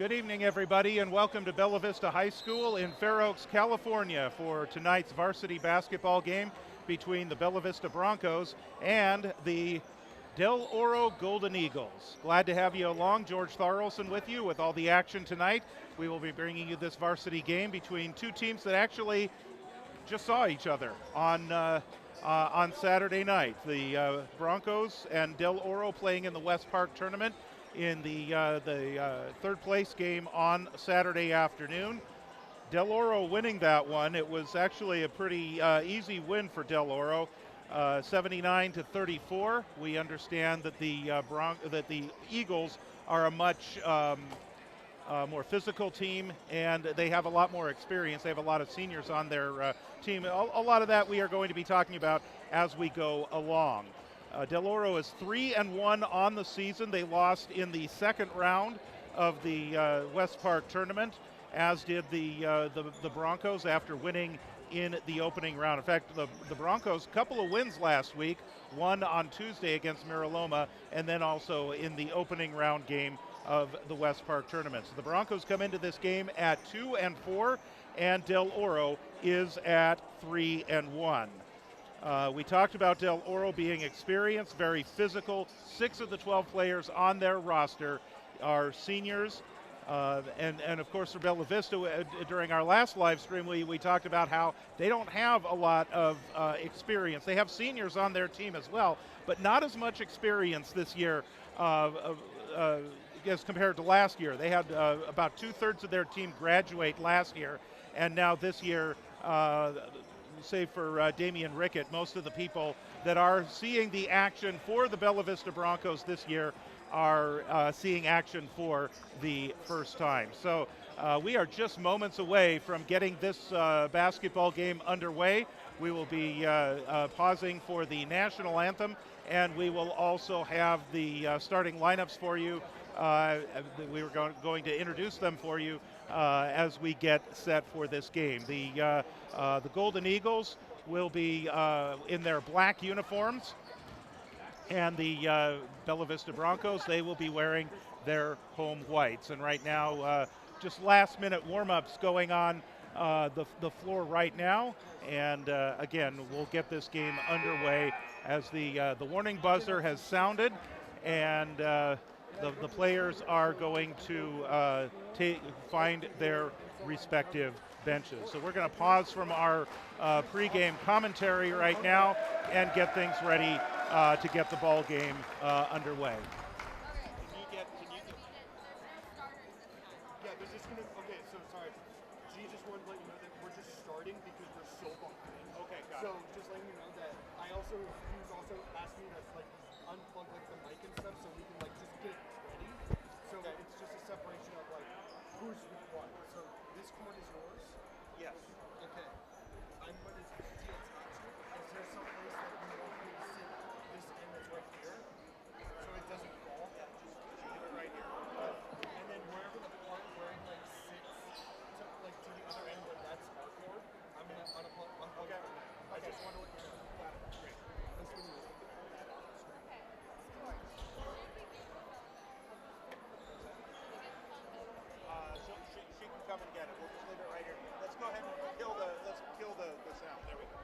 Good evening, everybody, and welcome to Bella Vista High School in Fair Oaks, California for tonight's varsity basketball game between the Bella Vista Broncos and the Del Oro Golden Eagles. Glad to have you along. George Tharlson with you with all the action tonight. We will be bringing you this varsity game between two teams that actually just saw each other on Saturday night. The Broncos and Del Oro playing in the West Park tournament in the third place game on Saturday afternoon. Del Oro winning that one. It was actually a pretty easy win for Del Oro, 79-34. We understand that the Eagles are a much more physical team, and they have a lot more experience. They have a lot of seniors on their team. A lot of that we are going to be talking about as we go along. Del Oro is 3-1 on the season. They lost in the second round of the West Park tournament, as did the Broncos after winning in the opening round. In fact, the Broncos, a couple of wins last week, one on Tuesday against Miraloma, and then also in the opening round game of the West Park tournament. So the Broncos come into this game at 2-4, and Del Oro is at 3-1. We talked about Del Oro being experienced, very physical. 6 of the 12 players on their roster are seniors. And of course, for Bella Vista, during our last live stream, we talked about how they don't have a lot of experience. They have seniors on their team as well, but not as much experience this year as compared to last year. They had about 2/3 of their team graduate last year, and now this year, save for Damian Rickett, most of the people that are seeing the action for the Bella Vista Broncos this year are seeing action for the first time. So we are just moments away from getting this basketball game underway. We will be pausing for the national anthem, and we will also have the starting lineups for you. We were going to introduce them for you as we get set for this game. The Golden Eagles will be in their black uniforms, and the Bella Vista Broncos, they will be wearing their home whites. And right now, just last-minute warm-ups going on the floor right now. And again, we'll get this game underway as the warning buzzer has sounded, and the players are going to find their respective benches. So we're going to pause from our pregame commentary right now and get things ready to get the ball game underway. Yeah, they're just gonna. Okay, so sorry. G just wanted to let you know that we're just starting because we're so behind. Okay, got So just letting you know that he was also asking me to like unplug like the mic and stuff so we can like just get ready. So it's just a separation of like who's with what. So this court is yours. Yes. Okay. I'm going to attach you. Is there some place that you want me to sit this end that's right here so it doesn't fall? Yeah, just shoot it right here. And then wherever the part where it like sits to like to the other end where that's our cord, I'm gonna unplug Okay. it from there. I just want to let you know. Great. That's what it is. So she can come and get it. We'll just leave it right here. Let's go ahead and kill the sound. There we go.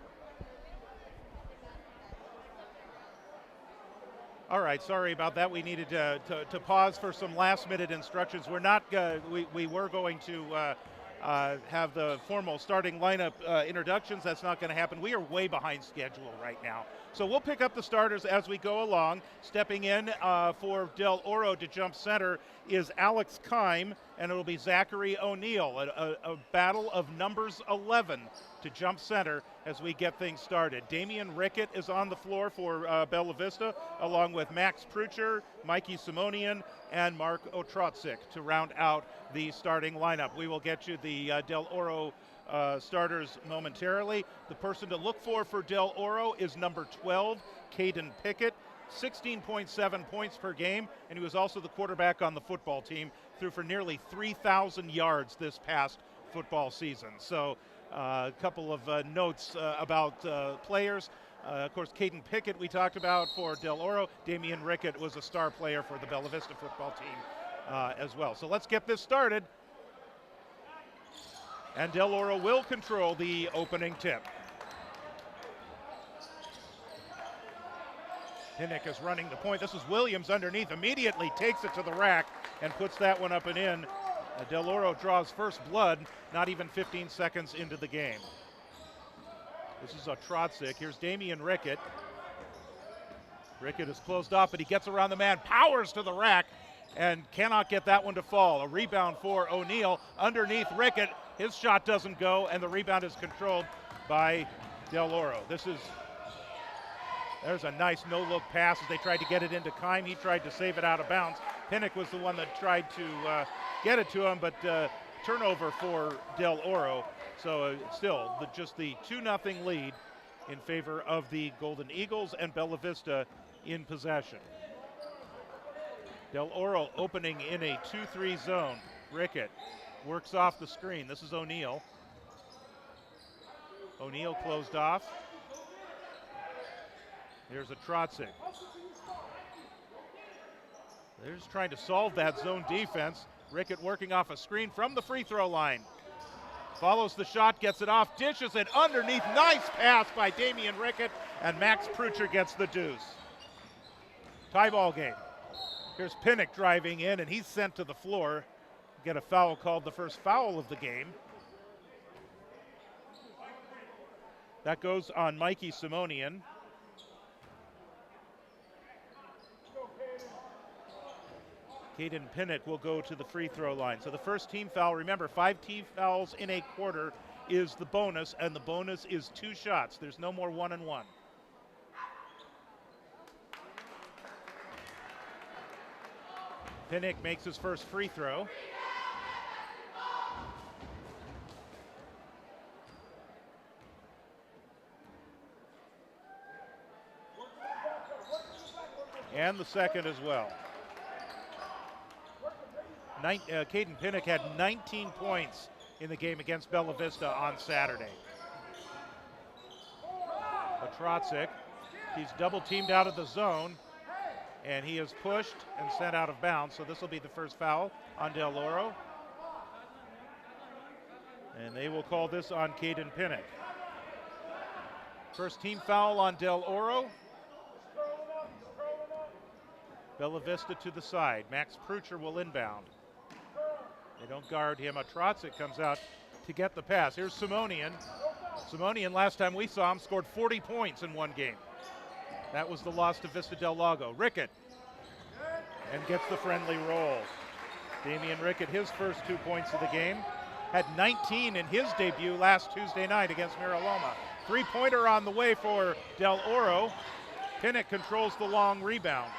All right, sorry about that. We needed to pause for some last-minute instructions. We're not. We were going to have the formal starting lineup introductions. That's not going to happen. We are way behind schedule right now. So we'll pick up the starters as we go along. Stepping in for Del Oro to jump center is Alex Kime, and it'll be Zachary O'Neill. A battle of numbers 11 to jump center as we get things started. Damian Rickett is on the floor for Bella Vista, along with Max Prucher, Mikey Simonian, and Mark Otrotzik to round out the starting lineup. We will get you the Del Oro starters momentarily. The person to look for Del Oro is number 12, Caden Pickett, 16.7 points per game, and he was also the quarterback on the football team, threw for nearly 3,000 yards this past football season. So a couple of notes about players. Of course, Caden Pickett we talked about for Del Oro. Damian Rickett was a star player for the Bella Vista football team. as well. So let's get this started. And Del Oro will control the opening tip. Pinnock is running the point. This is Williams underneath, immediately takes it to the rack and puts that one up and in. Del Oro draws first blood, not even 15 seconds into the game. This is a Trotzik. Here's Damian Rickett. Rickett is closed off, but he gets around the man, powers to the rack, and cannot get that one to fall. A rebound for O'Neal underneath Rickett. His shot doesn't go, and the rebound is controlled by Del Oro. There's a nice no-look pass as they tried to get it into Kime. He tried to save it out of bounds. Pinnock was the one that tried to get it to him, but turnover for Del Oro. So still, just the 2-0 lead in favor of the Golden Eagles, and Bella Vista in possession. Del Oro opening in a 2-3 zone. Rickett works off the screen. This is O'Neal. O'Neal closed off. Here's a Trotzik. They're just trying to solve that zone defense. Rickett working off a screen from the free throw line. Follows the shot, gets it off, dishes it underneath. Nice pass by Damian Rickett, and Max Prucher gets the deuce. Tie ball game. Here's Pinnock driving in, and he's sent to the floor. Get a foul called, the first foul of the game. That goes on Mikey Simonian. Caden Pinnock will go to the free throw line. So the first team foul, remember 5 team fouls in a quarter is the bonus, and the bonus is 2 shots. There's no more 1-and-1. Pinnock makes his first free throw. And the second as well. Caden Pinnock had 19 points in the game against Bella Vista on Saturday. Trotzik, he's double teamed out of the zone, and he is pushed and sent out of bounds. So this will be the first foul on Del Oro. And they will call this on Caden Pinnock. First team foul on Del Oro. Bella Vista to the side. Max Prucher will inbound. They don't guard him. A Trotzik comes out to get the pass. Here's Simonian. Simonian, last time we saw him, scored 40 points in one game. That was the loss to Vista Del Lago. Rickett, and gets the friendly roll. Damian Rickett, his first 2 points of the game. Had 19 in his debut last Tuesday night against Mira Loma. 3-pointer on the way for Del Oro. Pinnock controls the long rebound.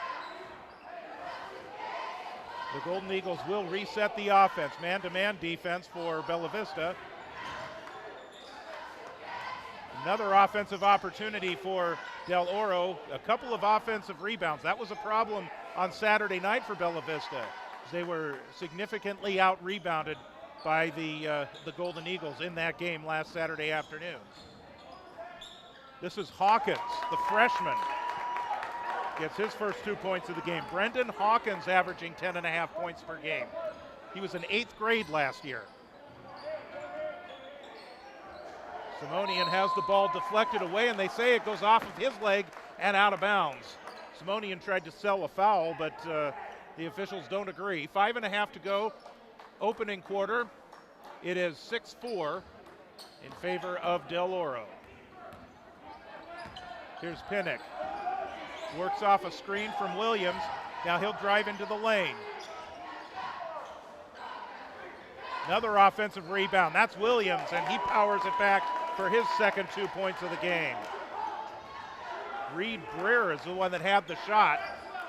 The Golden Eagles will reset the offense. Man-to-man defense for Bella Vista. Another offensive opportunity for Del Oro. A couple of offensive rebounds. That was a problem on Saturday night for Bella Vista. They were significantly out-rebounded by the Golden Eagles in that game last Saturday afternoon. This is Hawkins, the freshman. Gets his first 2 points of the game. Brendan Hawkins averaging 10.5 points per game. He was in 8th grade last year. Simonian has the ball deflected away, and they say it goes off of his leg and out of bounds. Simonian tried to sell a foul, but the officials don't agree. 5.5 to go, opening quarter. It is 6-4 in favor of Del Oro. Here's Pinnock. Works off a screen from Williams. Now he'll drive into the lane. Another offensive rebound. That's Williams, and he powers it back for his second 2 points of the game. Reed Breer is the one that had the shot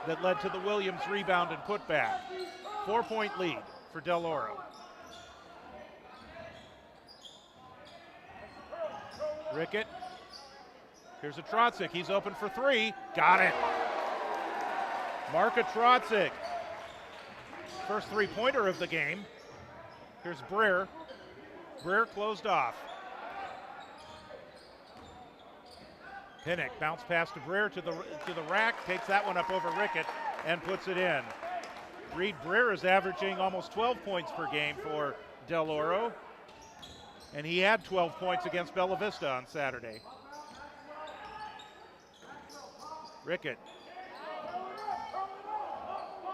that led to the Williams rebound and putback. 4-point lead for Del Oro. Rickett. Here's a Trotzik. He's open for 3. Got it. Marka Trotzik. First 3-pointer of the game. Here's Breer. Breer closed off. Pinnock bounce pass to Breer to the rack. Takes that one up over Rickett and puts it in. Reed Breer is averaging almost 12 points per game for Del Oro, and he had 12 points against Bella Vista on Saturday. Rickett.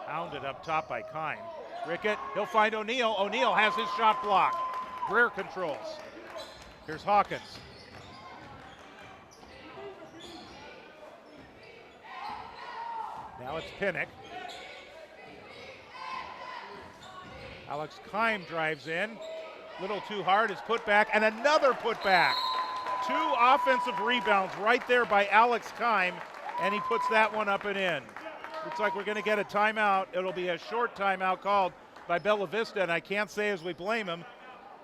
Hounded up top by Kime. Rickett, he'll find O'Neal. O'Neal has his shot blocked. Breer controls. Here's Hawkins. Now it's Pinnock. Alex Kime drives in. Little too hard is put back, and another putback. 2 offensive rebounds right there by Alex Kime, and he puts that one up and in. Looks like we're going to get a timeout. It'll be a short timeout called by Bella Vista, and I can't say as we blame him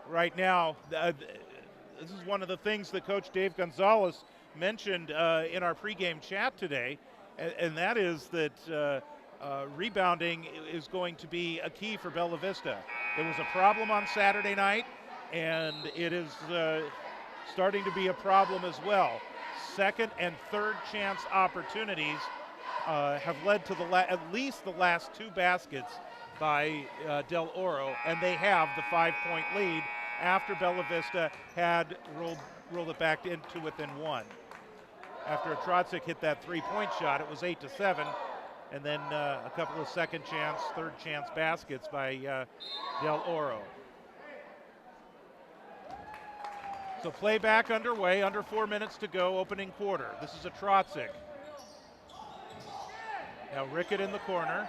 right now. This is one of the things that Coach Dave Gonzalez mentioned in our pregame chat today, and that is that rebounding is going to be a key for Bella Vista. It was a problem on Saturday night, and it is starting to be a problem as well. Second and third chance opportunities have led to at least the last 2 baskets by Del Oro, and they have the 5-point lead after Bella Vista had rolled it back into within 1. After Trotzik hit that 3-point shot, it was 8-7, and then a couple of second chance, third chance baskets by Del Oro. So play back underway, under 4 minutes to go, opening quarter. This is a Trotzik. Now Rickett in the corner.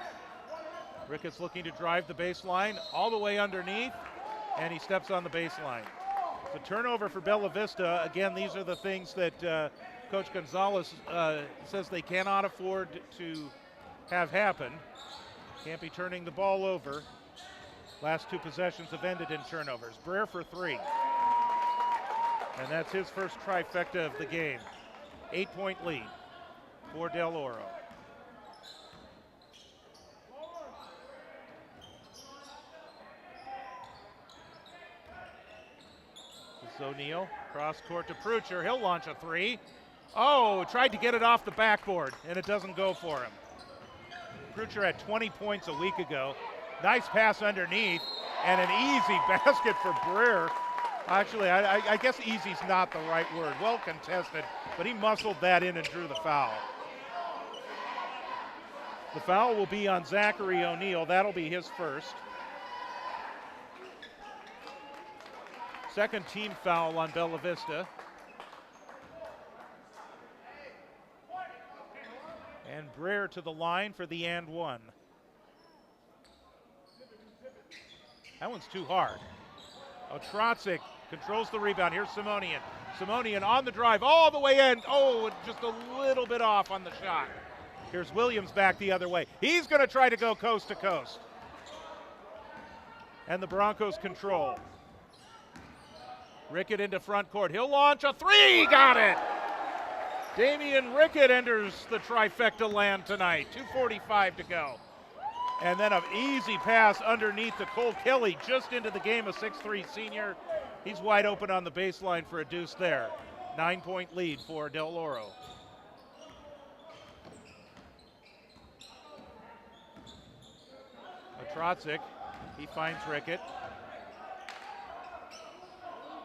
Rickett's looking to drive the baseline all the way underneath, and he steps on the baseline. The turnover for Bella Vista. Again, these are the things that Coach Gonzalez says they cannot afford to have happen. Can't be turning the ball over. Last 2 possessions have ended in turnovers. Breer for 3. And that's his first trifecta of the game. 8-point lead for Del Oro. O'Neal, cross court to Prucher. He'll launch a 3. Oh, tried to get it off the backboard, and it doesn't go for him. Prucher had 20 points a week ago. Nice pass underneath, and an easy basket for Breer. Actually, I guess easy's not the right word. Well contested, but he muscled that in and drew the foul. The foul will be on Zachary O'Neal. That'll be his first. Second team foul on Bella Vista. And Breer to the line for the and 1. That one's too hard. Trotzik controls the rebound. Here's Simonian. Simonian on the drive all the way in. Oh, just a little bit off on the shot. Here's Williams back the other way. He's going to try to go coast to coast. And the Broncos control. Rickett into front court. He'll launch a 3. Got it. Damian Rickett enters the trifecta land tonight. 2:45 to go. And then an easy pass underneath to Cole Kelly, just into the game, a 6'3" senior. He's wide open on the baseline for a deuce there. 9-point lead for Del Oro. Trotzik, he finds Rickett.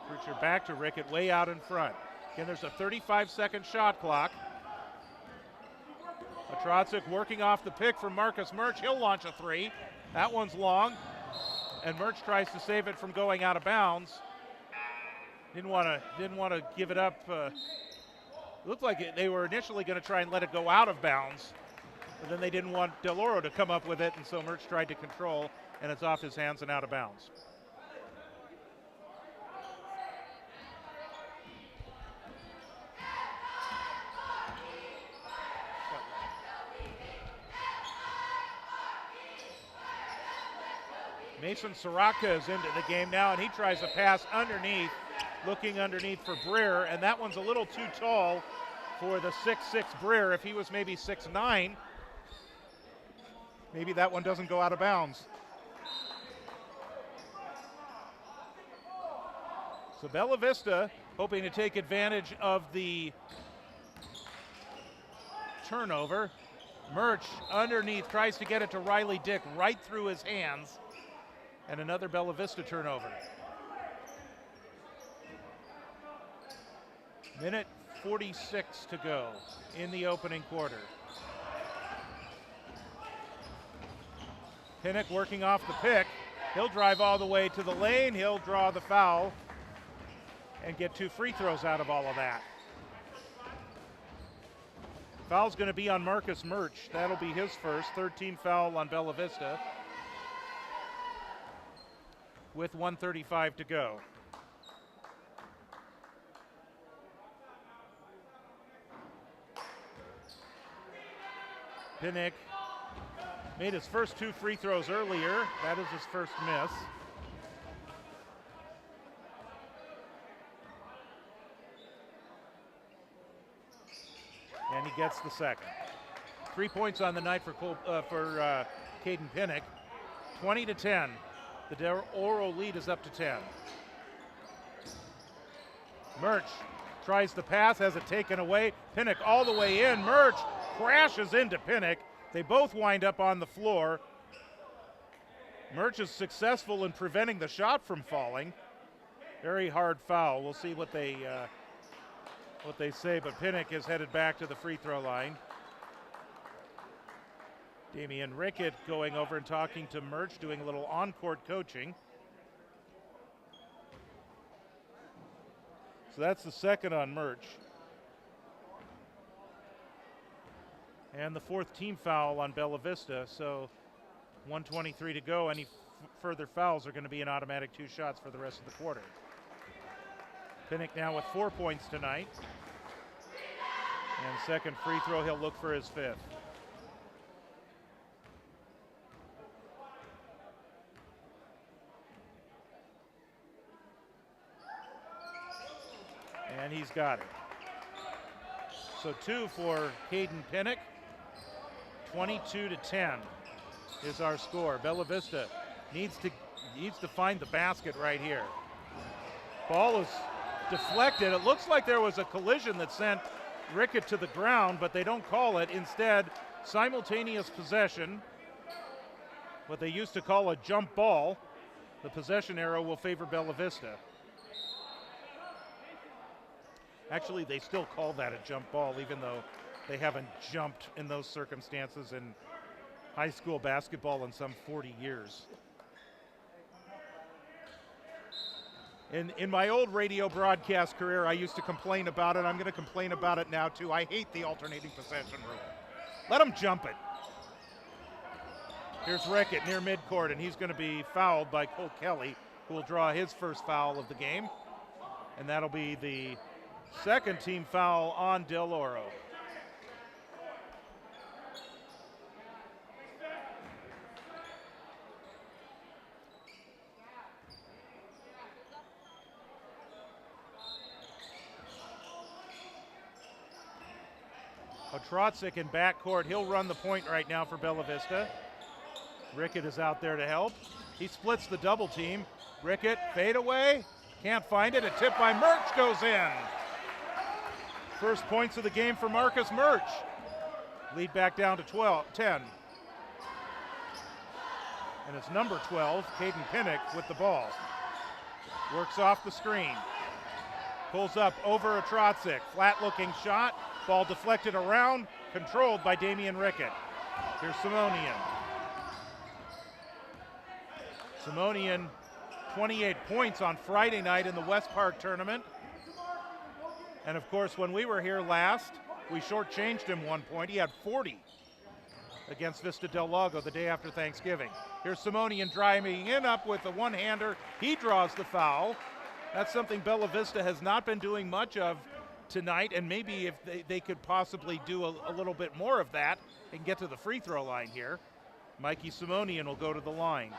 Prucher back to Rickett, way out in front. Again, there's a 35-second shot clock. Trotzik working off the pick from Marcus Murch. He'll launch a 3. That one's long, and Murch tries to save it from going out of bounds. Didn't want to give it up. Looked like they were initially going to try and let it go out of bounds, but then they didn't want Del Oro to come up with it, and so Murch tried to control, and it's off his hands and out of bounds. Mason Soraka is into the game now, and he tries a pass underneath, looking underneath for Breer, and that one's a little too tall for the 6'6" Breer. If he was maybe 6'9", maybe that one doesn't go out of bounds. So Bella Vista hoping to take advantage of the turnover. Murch underneath tries to get it to Riley Dick right through his hands. And another Bella Vista turnover. Minute 46 to go in the opening quarter. Pinnock working off the pick. He'll drive all the way to the lane. He'll draw the foul and get 2 free throws out of all of that. Foul's going to be on Marcus Murch. That'll be his first. 13 foul on Bella Vista with 1:35 to go. Pinnock made his first 2 free throws earlier. That is his first miss. And he gets the second. 3 points on the night for Caden Pinnock. 20-10. The Del Oro lead is up to 10. Murch tries the pass, has it taken away. Pinnock all the way in. Murch crashes into Pinnock. They both wind up on the floor. Murch is successful in preventing the shot from falling. Very hard foul. We'll see what they say, but Pinnock is headed back to the free throw line. Damian Rickett going over and talking to Murch, doing a little on-court coaching. So that's the second on Murch. And the 4th team foul on Bella Vista, so 1:23 to go. Any further fouls are going to be an automatic 2 shots for the rest of the quarter. Pinnock now with 4 points tonight. And second free throw, he'll look for his 5th. And he's got it. So 2 for Caden Pinnock. 22-10 is our score. Bella Vista needs to find the basket right here. Ball is deflected. It looks like there was a collision that sent Rickett to the ground, but they don't call it. Instead, simultaneous possession, what they used to call a jump ball. The possession arrow will favor Bella Vista. Actually, they still call that a jump ball, even though they haven't jumped in those circumstances in high school basketball in some 40 years. In my old radio broadcast career, I used to complain about it. I'm going to complain about it now, too. I hate the alternating possession rule. Let them jump it. Here's Rickett near midcourt, and he's going to be fouled by Cole Kelly, who will draw his first foul of the game. And that'll be the second team foul on Del Oro. Trotzik in backcourt. He'll run the point right now for Bella Vista. Rickett is out there to help. He splits the double team. Rickett, fade away. Can't find it. A tip by Murch goes in. First points of the game for Marcus Murch. Lead back down to 10. And it's number 12, Caden Pinnock, with the ball. Works off the screen. Pulls up over a Trotzik. Flat-looking shot. Ball deflected around, controlled by Damian Rickett. Here's Simonian. Simonian, 28 points on Friday night in the West Park tournament. And of course, when we were here last, we shortchanged him 1 point. He had 40 against Vista Del Lago the day after Thanksgiving. Here's Simonian driving in up with a one-hander. He draws the foul. That's something Bella Vista has not been doing much of tonight, and maybe if they could possibly do a little bit more of that and get to the free throw line here. Mikey Simonian will go to the line.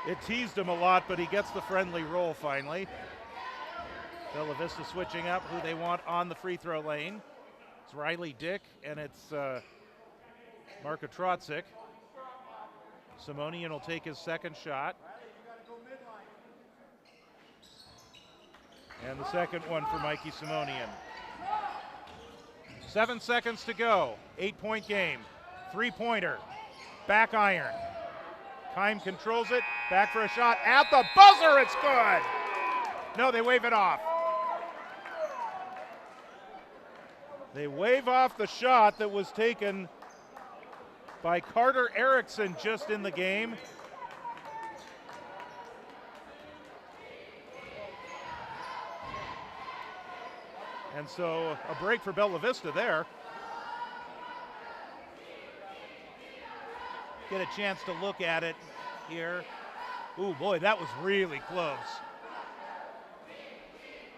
It teased him a lot, but he gets the friendly roll finally. Bella Vista switching up who they want on the free throw lane. It's Riley Dick, and it's Marko Trotzik. Simonian will take his second shot. And the second one for Mikey Simonian. 7 seconds to go. 8-point game. Three-pointer. Back iron. Keim controls it. Back for a shot. At the buzzer, it's good. No, they wave it off. They wave off the shot that was taken by Carter Erickson just in the game. And so a break for Bella Vista there. Get a chance to look at it here. Ooh, boy, that was really close.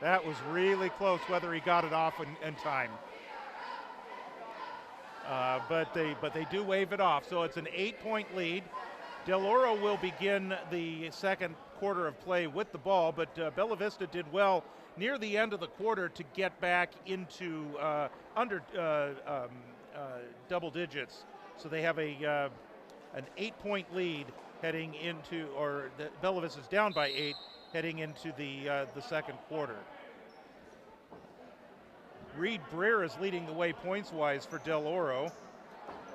That was really close, whether he got it off in time. But they do wave it off. So it's an 8-point lead. Del Oro will begin the second quarter of play with the ball, but Bella Vista did well near the end of the quarter to get back into under double digits. So they have an 8-point lead heading into, or Bella Vista's down by 8 heading into the second quarter. Reed Breer is leading the way points-wise for Del Oro.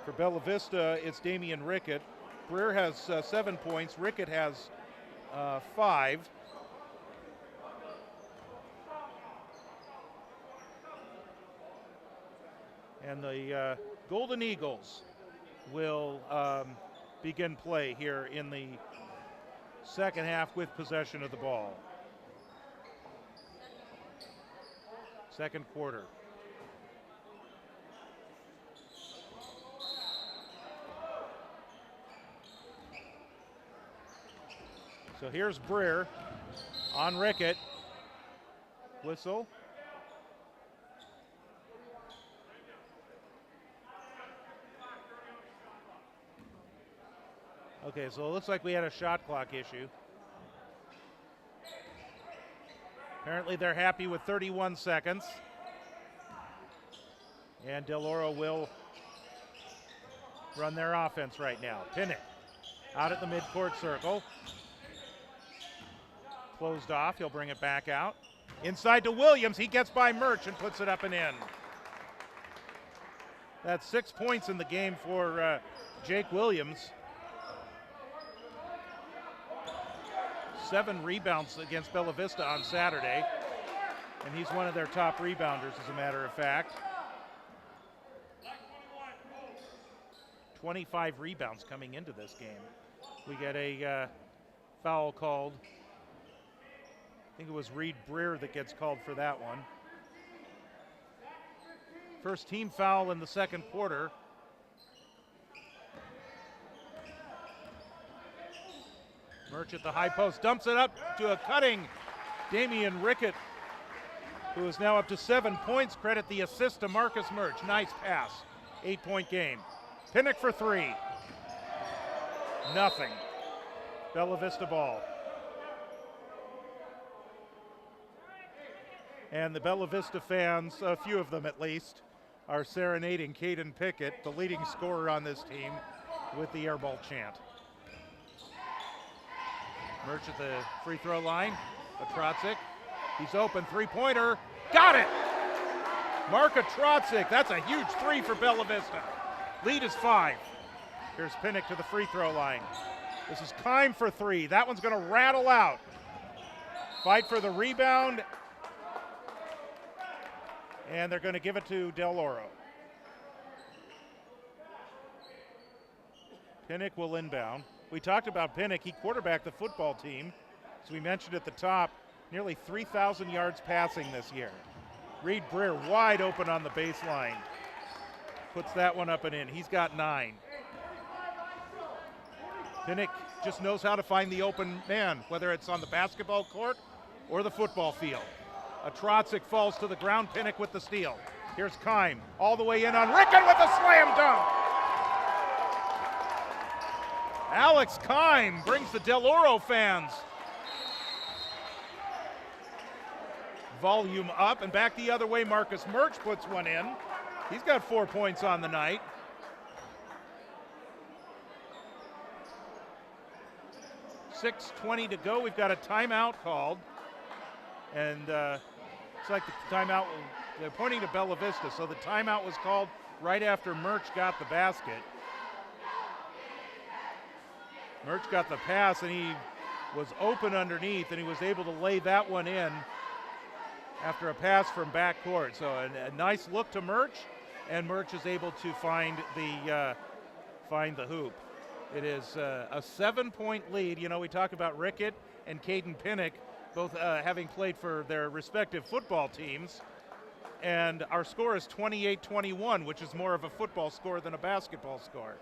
For Bella Vista, it's Damian Rickett. Breer has 7 points. Rickett has 5. And the Golden Eagles will begin play here in the second half with possession of the ball. Second quarter. So here's Breer on Rickett. Whistle. Okay, so it looks like we had a shot clock issue. Apparently they're happy with 31 seconds. And Del Oro will run their offense right now. Pinnock out at the midcourt circle. Closed off, he'll bring it back out. Inside to Williams, he gets by Murch and puts it up and in. That's 6 points in the game for Jake Williams. 7 rebounds against Bella Vista on Saturday, and he's one of their top rebounders, as a matter of fact. 25 rebounds coming into this game. We get a foul called. I think it was Reed Breer that gets called for that one. First team foul in the second quarter. Murch at the high post, dumps it up to a cutting Damian Rickett, who is now up to 7 points. Credit the assist to Marcus Murch. Nice pass. 8-point game. Pinnock for 3. Nothing. Bella Vista ball. And the Bella Vista fans, a few of them at least, are serenading Caden Pickett, the leading scorer on this team, with the airball chant. Murch at the free throw line. Atrotzik, he's open, three-pointer, got it! Mark Atrotzik, that's a huge 3 for Bella Vista. Lead is 5. Here's Pinnock to the free throw line. This is Keim for 3. That one's gonna rattle out. Fight for the rebound. And they're gonna give it to Del Oro. Pinnock will inbound. We talked about Pinnock. He quarterbacked the football team. As we mentioned at the top, nearly 3,000 yards passing this year. Reed Breer wide open on the baseline. Puts that one up and in. He's got 9. Pinnock just knows how to find the open man, whether it's on the basketball court or the football field. Atrotzik falls to the ground. Pinnock with the steal. Here's Keim all the way in on Rickett with a slam dunk. Alex Keim brings the Del Oro fans volume up, and back the other way. Marcus Murch puts one in. He's got 4 points on the night. .6:20 to go. We've got a timeout called. And it's like the timeout, they're pointing to Bella Vista, so the timeout was called right after Murch got the basket. Murch got the pass, and he was open underneath, and he was able to lay that one in after a pass from backcourt. So a nice look to Murch, and Murch is able to find the hoop. It is a 7-point lead. You know, we talk about Rickett and Caden Pinnock, both having played for their respective football teams. And our score is 28-21, which is more of a football score than a basketball score.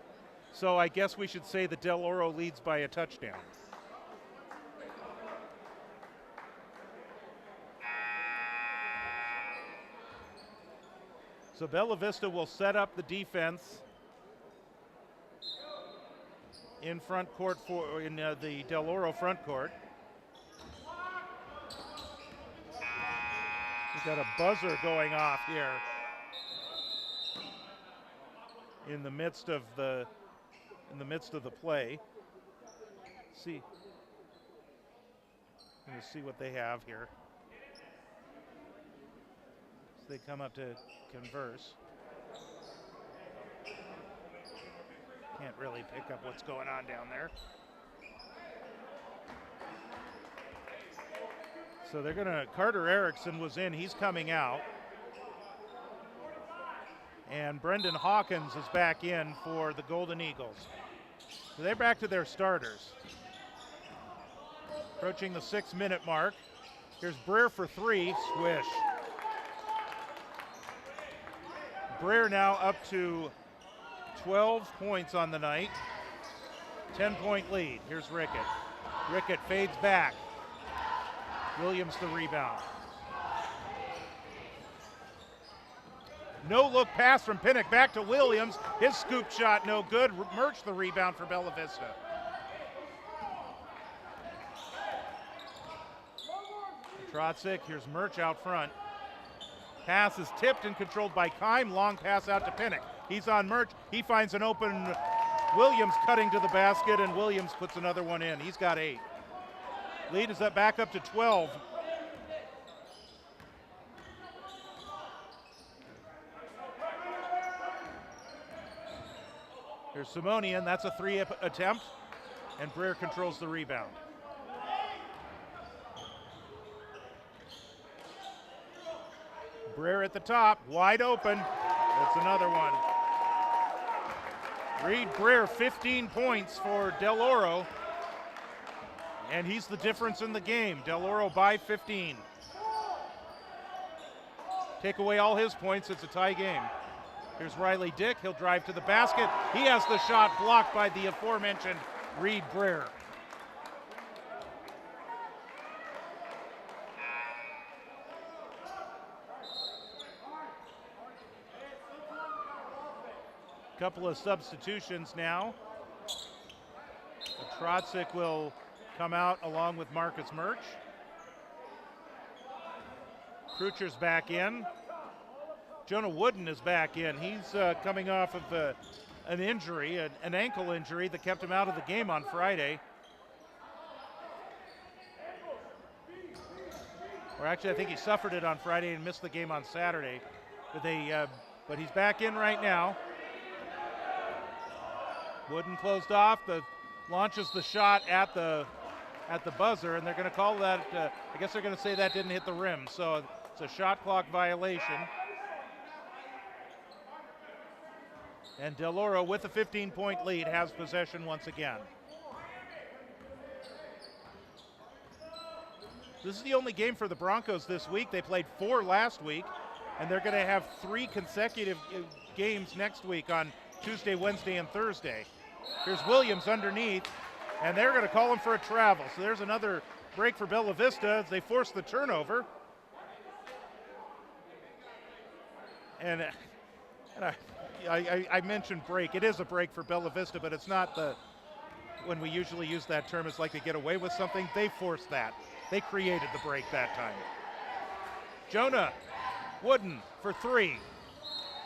So I guess we should say that Del Oro leads by a touchdown. So Bella Vista will set up the defense in front court in the Del Oro front court. We've got a buzzer going off here in the midst of the play. See, I'm going to see what they have here. So they come up to converse. Can't really pick up what's going on down there. So they're gonna, Carter Erickson was in, he's coming out. And Brendan Hawkins is back in for the Golden Eagles. So they're back to their starters. Approaching the 6-minute mark. Here's Breer for three, swish. Breer now up to 12 points on the night. 10-point lead. Here's Rickett. Rickett fades back. Williams the rebound. No look pass from Pinnock back to Williams. His scoop shot no good. Murch the rebound for Bella Vista. Trotzik, here's Murch out front. Pass is tipped and controlled by Kime. Long pass out to Pinnock. He's on Murch. He finds an open Williams cutting to the basket, and Williams puts another one in. He's got 8. Lead is back up to 12. Here's Simonian. That's a 3 attempt, and Breer controls the rebound. Breer at the top, wide open. That's another one. Reed Breer, 15 points for Del Oro. And he's the difference in the game. Del Oro by 15. Take away all his points, it's a tie game. Here's Riley Dick, he'll drive to the basket. He has the shot blocked by the aforementioned Reed Breer. Couple of substitutions now. Trotzik will come out along with Marcus Murch. Krucher's back in. Jonah Wooden is back in. He's coming off of an injury, an ankle injury that kept him out of the game on Friday. Or actually, I think he suffered it on Friday and missed the game on Saturday. But he's back in right now. Wooden closed off, launches the shot at the buzzer, and they're going to call that, I guess they're going to say that didn't hit the rim. So it's a shot clock violation. And Del Oro, with a 15-point lead, has possession once again. This is the only game for the Broncos this week. They played 4 last week, and they're going to have 3 consecutive games next week on Tuesday, Wednesday, and Thursday. Here's Williams underneath, and they're going to call him for a travel. So there's another break for Bella Vista as they force the turnover. And I mentioned break. It is a break for Bella Vista, but it's not when we usually use that term, it's like they get away with something. They forced that. They created the break that time. Jonah Wooden for 3.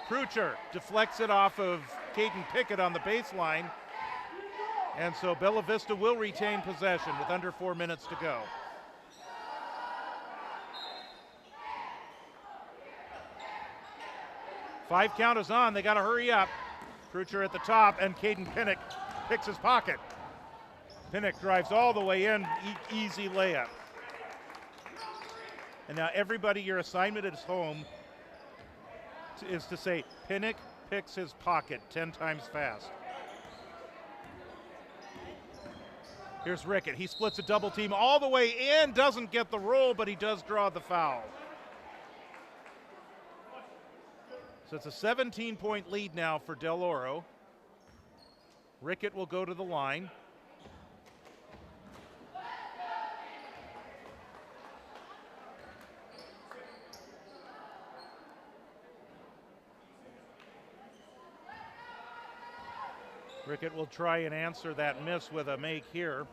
Krucher deflects it off of Caden Pickett on the baseline. And so Bella Vista will retain possession with under 4 minutes to go. 5 count is on. They got to hurry up. Prucher at the top, and Caden Pinnock picks his pocket. Pinnock drives all the way in, easy layup. And now everybody, your assignment at home is to say, Pinnock picks his pocket 10 times fast. Here's Rickett. He splits a double team all the way in, doesn't get the roll, but he does draw the foul. So it's a 17-point lead now for Del Oro. Rickett will go to the line. Rickett will try and answer that miss with a make here.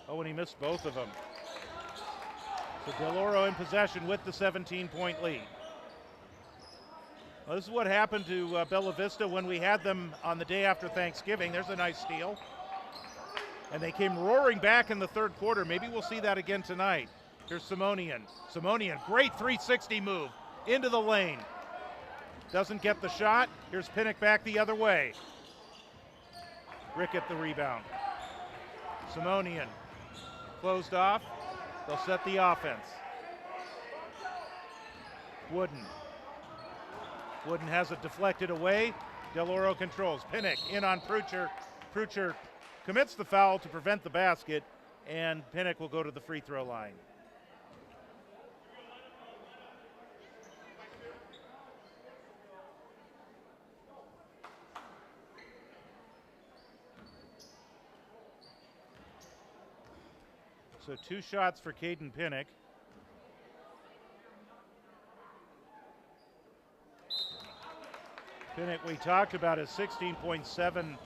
Oh, and he missed both of them. So Del Oro in possession with the 17-point lead. Well, this is what happened to Bella Vista when we had them on the day after Thanksgiving. There's a nice steal. And they came roaring back in the third quarter. Maybe we'll see that again tonight. Here's Simonian. Simonian, great 360 move into the lane. Doesn't get the shot. Here's Pinnock back the other way. Rickett the rebound. Simonian closed off. They'll set the offense. Wooden. Wooden has it deflected away. Del Oro controls. Pinnock in on Prucher. Prucher commits the foul to prevent the basket, and Pinnock will go to the free throw line. So 2 shots for Caden Pinnock. Pinnock, we talked about his 16.7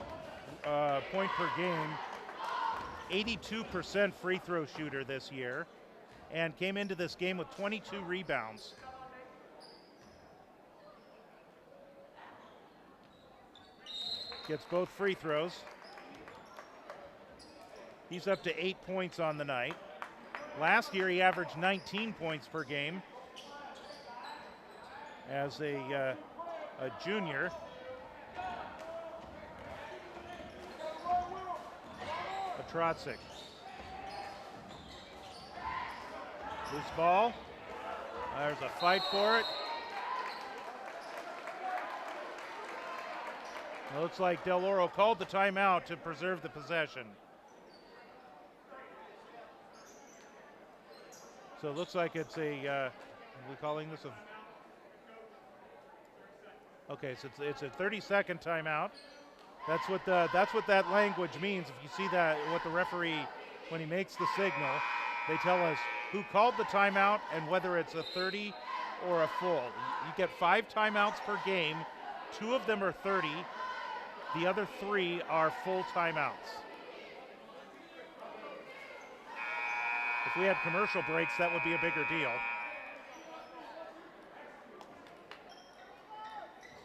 point per game, 82% free throw shooter this year, and came into this game with 22 rebounds. Gets both free throws. He's up to 8 points on the night. Last year he averaged 19 points per game as a junior. Trotsik. Loose ball. There's a fight for it. It looks like Del Oro called the timeout to preserve the possession. So it looks like it's a, are we calling this a? Okay, so it's a 30-second timeout. That's what that language means. If you see that, what the referee, when he makes the signal, they tell us who called the timeout and whether it's a 30 or a full. You get 5 timeouts per game. 2 of them are 30. The other 3 are full timeouts. If we had commercial breaks, that would be a bigger deal.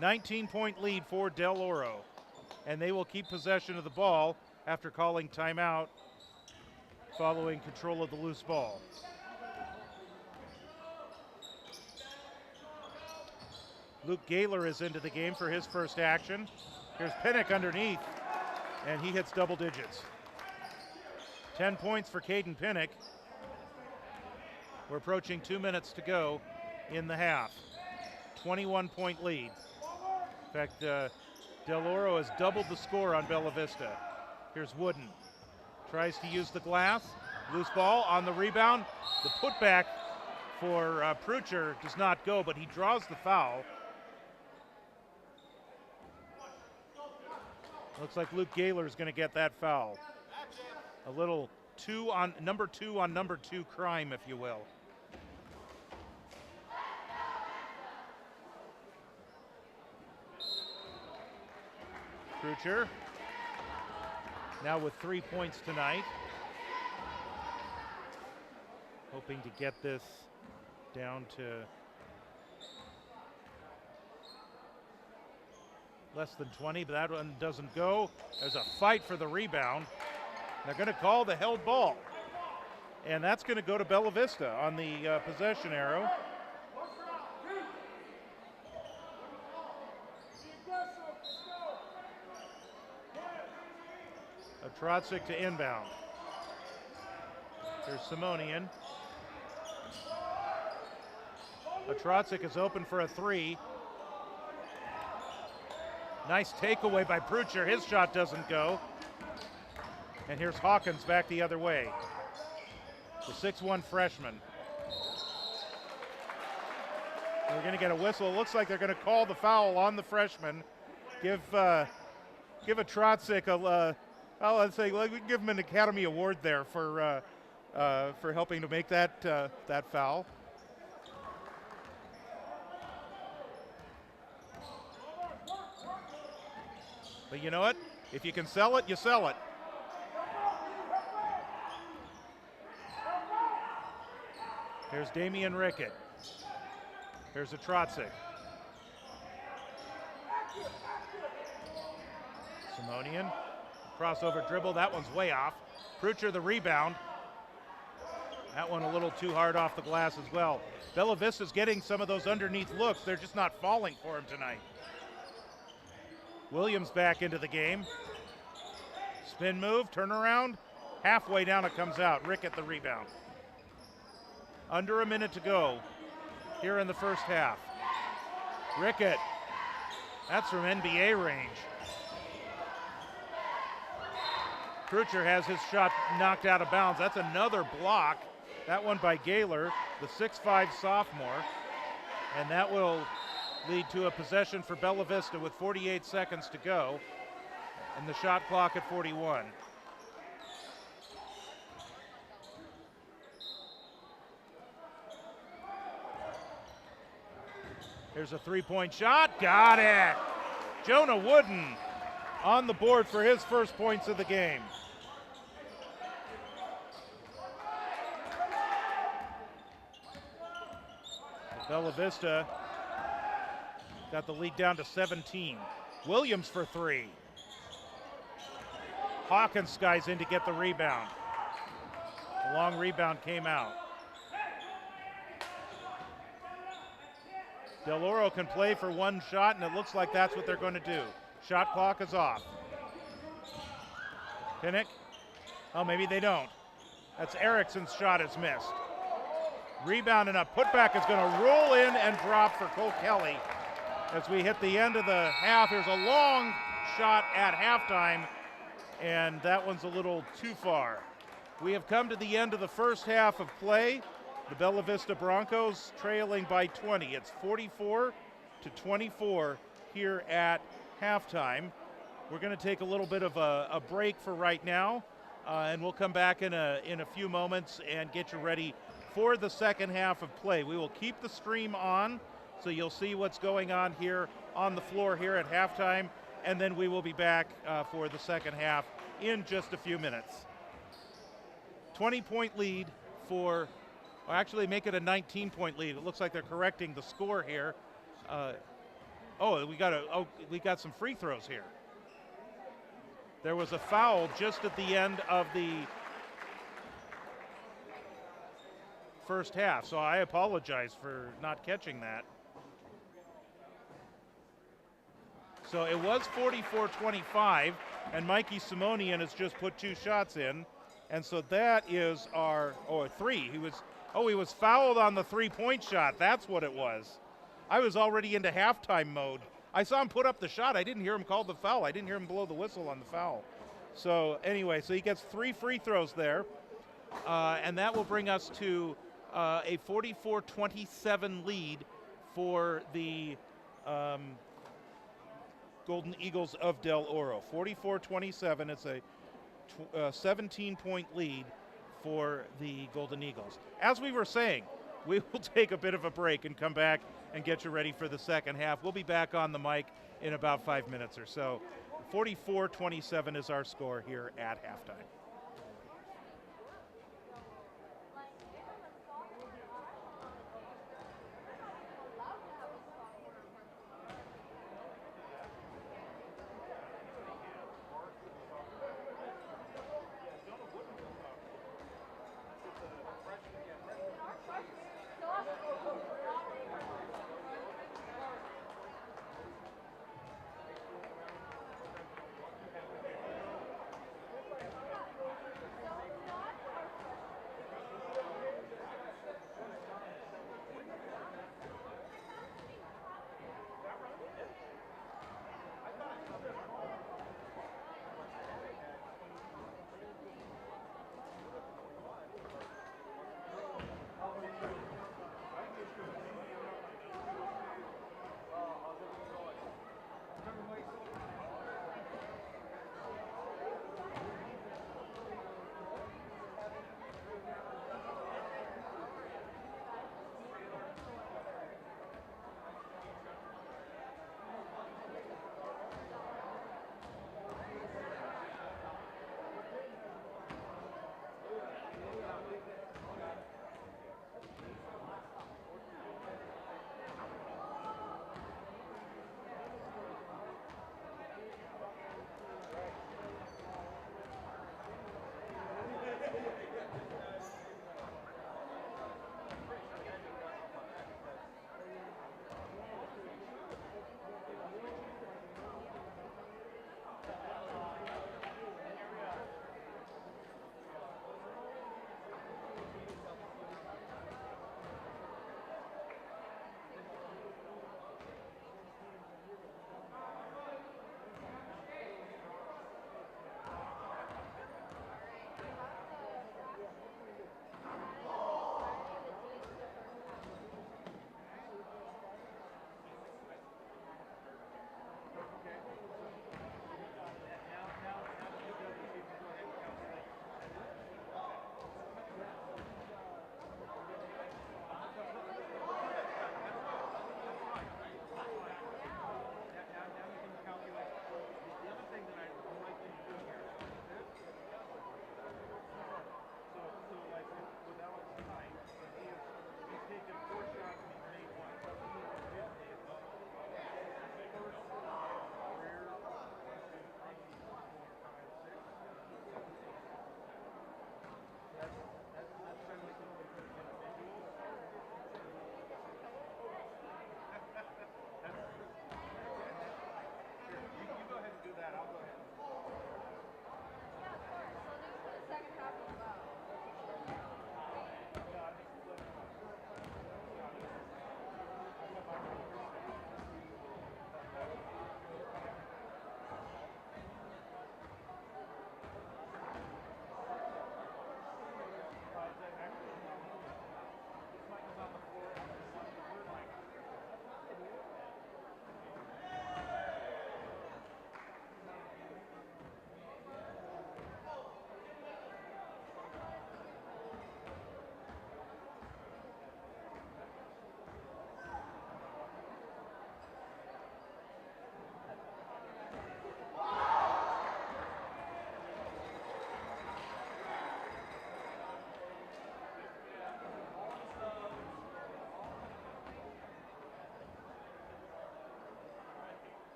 19-point lead for Del Oro, and they will keep possession of the ball after calling timeout following control of the loose ball. Luke Gaylor is into the game for his first action. Here's Pinnock underneath, and he hits double digits. 10 points for Caden Pinnock. We're approaching 2 minutes to go in the half. 21-point lead. In fact, Del Oro has doubled the score on Bella Vista. Here's Wooden. Tries to use the glass. Loose ball on the rebound. The putback for Prucher does not go, but he draws the foul. Looks like Luke Gaylor is going to get that foul. A little number two on number 2 crime, if you will. Prucher now with 3 points tonight. Hoping to get this down to less than 20, but that one doesn't go. There's a fight for the rebound. They're going to call the held ball. And that's going to go to Bella Vista on the possession arrow. A Trotzik to inbound. Here's Simonian. A Trotzik is open for a three. Nice takeaway by Prucher. His shot doesn't go. And here's Hawkins back the other way. The 6'1" freshman. We're going to get a whistle. It looks like they're going to call the foul on the freshman. Give a Trotzik let's say we can give him an Academy Award there for helping to make that foul. But you know what? If you can sell it, you sell it. Here's Damian Rickett. Here's a Trotzik. Simonian. Crossover dribble. That one's way off. Prucher the rebound. That one a little too hard off the glass as well. Bella Vista's getting some of those underneath looks. They're just not falling for him tonight. Williams back into the game. Spin move, turnaround. Halfway down it comes out. Rickett the rebound. Under a minute to go here in the first half. Rickett, that's from NBA range. Prucher has his shot knocked out of bounds. That's another block. That one by Gaylor, the 6'5" sophomore. And that will lead to a possession for Bella Vista with 48 seconds to go. And the shot clock at 41. Here's a three-point shot. Got it. Jonah Wooden on the board for his first points of the game. Bella Vista got the lead down to 17. Williams for three. Hawkins skies in to get the rebound. The long rebound came out. Del Oro can play for one shot, and it looks like that's what they're going to do. Shot clock is off. Pinnock. Oh, maybe they don't. That's Erickson's shot is missed. Rebound and a putback is going to roll in and drop for Cole Kelly. As we hit the end of the half, here's a long shot at halftime, and that one's a little too far. We have come to the end of the first half of play. The Bella Vista Broncos trailing by 20. It's 44-24 here at halftime. We're going to take a little bit of a break for right now, and we'll come back in a few moments and get you ready for the second half of play. We will keep the stream on, so you'll see what's going on here on the floor here at halftime, and then we will be back for the second half in just a few minutes. 20-point lead for, or actually make it a 19-point lead. It looks like they're correcting the score here. We got some free throws here. There was a foul just at the end of the first half, so I apologize for not catching that. So it was 44-25, and Mikey Simonian has just put two shots in, and so that is our three. He was fouled on the three-point shot. That's what it was. I was already into halftime mode. I saw him put up the shot. I didn't hear him call the foul. I didn't hear him blow the whistle on the foul. So anyway, so he gets three free throws there, and that will bring us to a 44-27 lead for the Golden Eagles of Del Oro. 44-27. It's a 17-point lead for the Golden Eagles. As we were saying, we will take a bit of a break and come back and get you ready for the second half. We'll be back on the mic in about 5 minutes or so. 44-27 is our score here at halftime.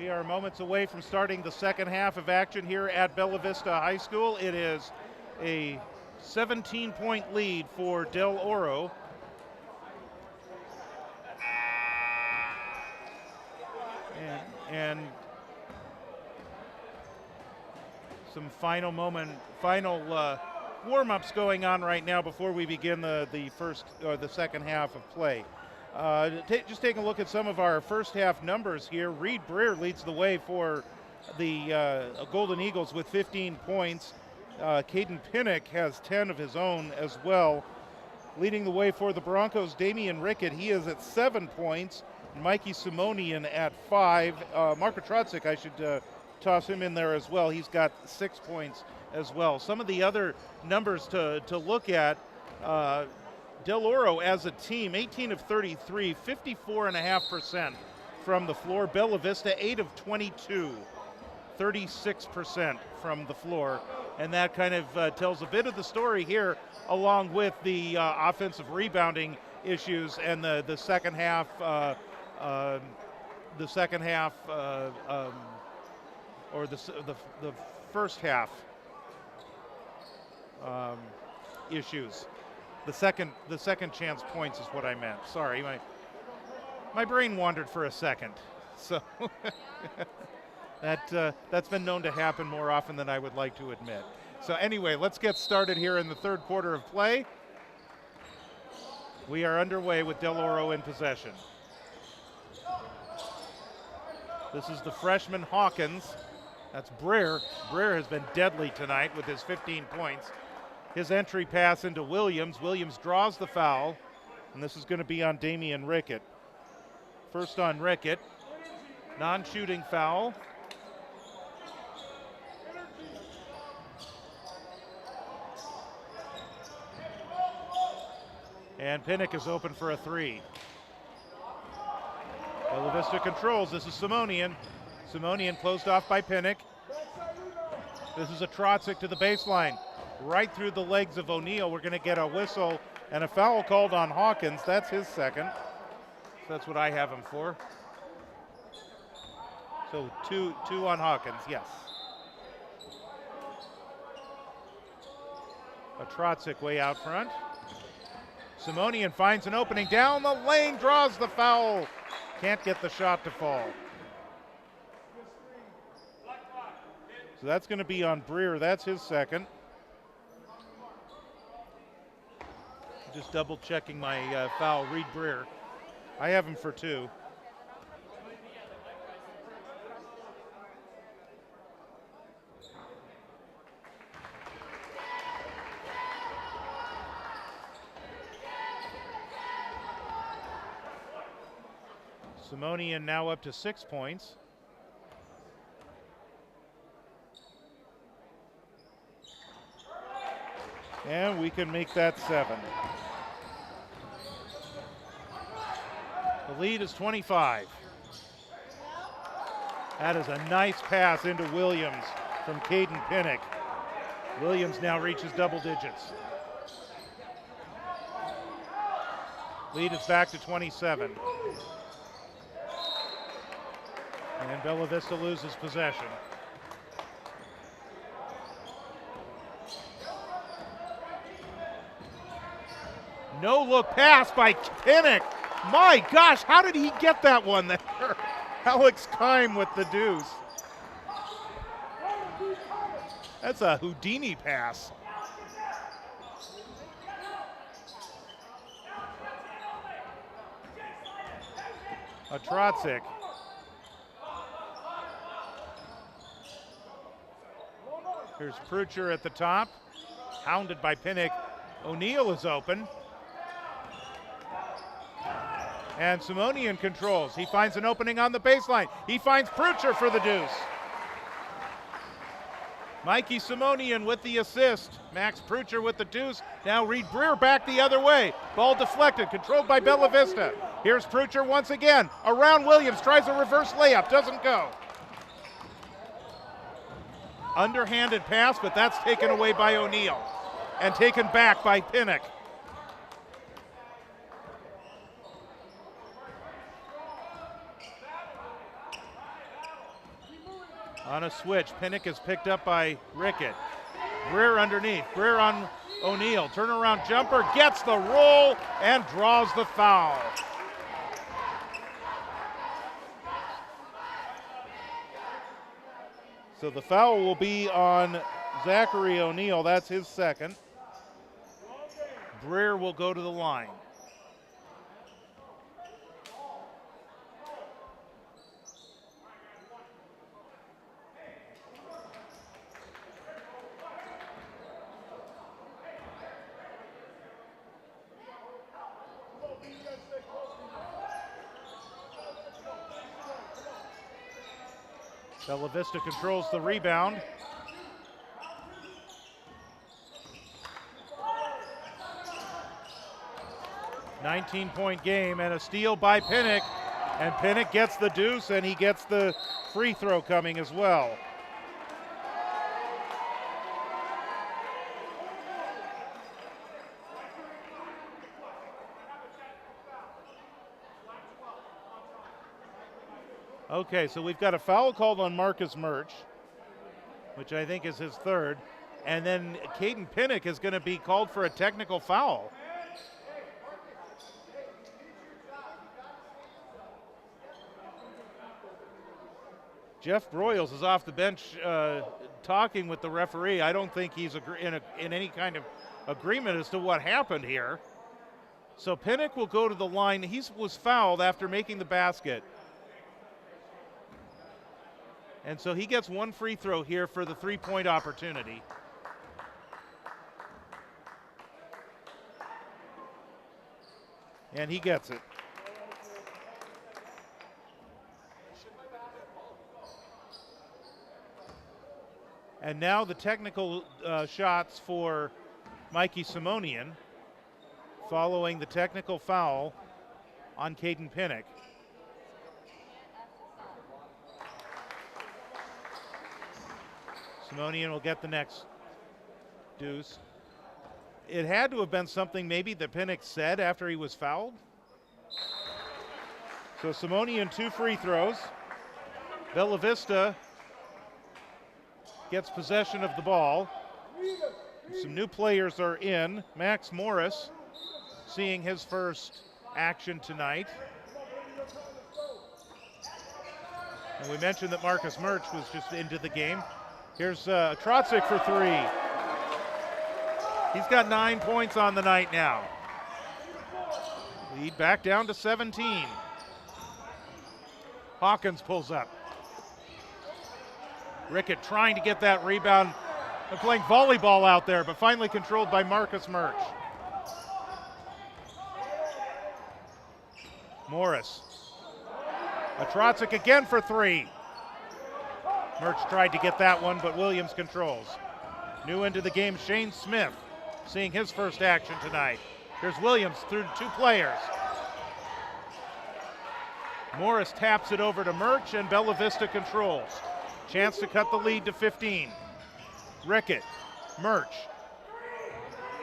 We are moments away from starting the second half of action here at Bella Vista High School. It is a 17-point lead for Del Oro. And some final warm-ups going on right now before we begin the second half of play. Just taking a look at some of our first half numbers here. Reed Breer leads the way for the Golden Eagles with 15 points. Caden Pinnock has 10 of his own as well. Leading the way for the Broncos, Damian Rickett, he is at 7 points. Mikey Simonian at 5. Marko Trotzik, I should toss him in there as well. He's got 6 points as well. Some of the other numbers to look at, Del Oro as a team, 18 of 33, 54.5% from the floor. Bella Vista, 8 of 22, 36% from the floor. And that kind of tells a bit of the story here, along with the offensive rebounding issues and the second half, or the first half issues. The second chance points is what I meant. Sorry, my brain wandered for a second. So that's been known to happen more often than I would like to admit. So anyway, let's get started here in the third quarter of play. We are underway with Del Oro in possession. This is the freshman Hawkins. That's Breer. Breer has been deadly tonight with his 15 points. His entry pass into Williams. Williams draws the foul, and this is going to be on Damian Rickett. First on Rickett. Non-shooting foul. And Pinnock is open for a three. Bella Vista controls. This is Simonian. Simonian closed off by Pinnock. This is a Trotzik to the baseline. Right through the legs of O'Neal. We're going to get a whistle and a foul called on Hawkins. That's his second. So that's what I have him for. So two on Hawkins, yes. A Trotzik way out front. Simonian finds an opening down the lane, draws the foul. Can't get the shot to fall. So that's going to be on Breer. That's his second. Just double checking my foul, Reed Breer. I have him for 2. Simonian now up to 6 points. And we can make that 7. The lead is 25. That is a nice pass into Williams from Caden Pinnock. Williams now reaches double digits. Lead is back to 27. And Bella Vista loses possession. No look pass by Pinnock. My gosh, how did he get that one there? Alex Kime with the deuce. That's a Houdini pass. A Trotzik. Here's Prucher at the top, hounded by Pinnock. O'Neal is open. And Simonian controls. He finds an opening on the baseline. He finds Prucher for the deuce. Mikey Simonian with the assist. Max Prucher with the deuce. Now Reed Breer back the other way. Ball deflected, controlled by Bella Vista. Here's Prucher once again. Around Williams, tries a reverse layup, doesn't go. Underhanded pass, but that's taken away by O'Neal and taken back by Pinnock. On a switch, Pinnock is picked up by Rickett. Greer underneath, Greer on O'Neal. Turnaround jumper, gets the roll and draws the foul. So the foul will be on Zachary O'Neal. That's his second. Greer will go to the line. Bella Vista controls the rebound. "19-point game and a steal by Pinnock. And Pinnock gets the deuce and he gets the free throw coming as well. Okay, so we've got a foul called on Marcus Murch, which I think is his third. And then Caden Pinnock is going to be called for a technical foul. Jeff Broyles is off the bench talking with the referee. I don't think he's in any kind of agreement as to what happened here. So Pinnock will go to the line. He was fouled after making the basket. And so he gets one free throw here for the three-point opportunity. And he gets it. And now the technical shots for Mikey Simonian following the technical foul on Caden Pinnock. Simonian will get the next deuce. It had to have been something maybe that Pinnock said after he was fouled. So Simonian 2 free throws. Bella Vista gets possession of the ball. Some new players are in. Max Morris seeing his first action tonight. And we mentioned that Marcus Murch was just into the game. Here's Trotzik for 3. He's got 9 points on the night now. Lead back down to 17. Hawkins pulls up. Rickett trying to get that rebound. They're playing volleyball out there, but finally controlled by Marcus Murch. Morris. Trotzik again for 3. Murch tried to get that one, but Williams controls. New into the game, Shane Smith, seeing his first action tonight. Here's Williams through 2 players. Morris taps it over to Murch, and Bella Vista controls. Chance to cut the lead to 15. Rickett, Murch,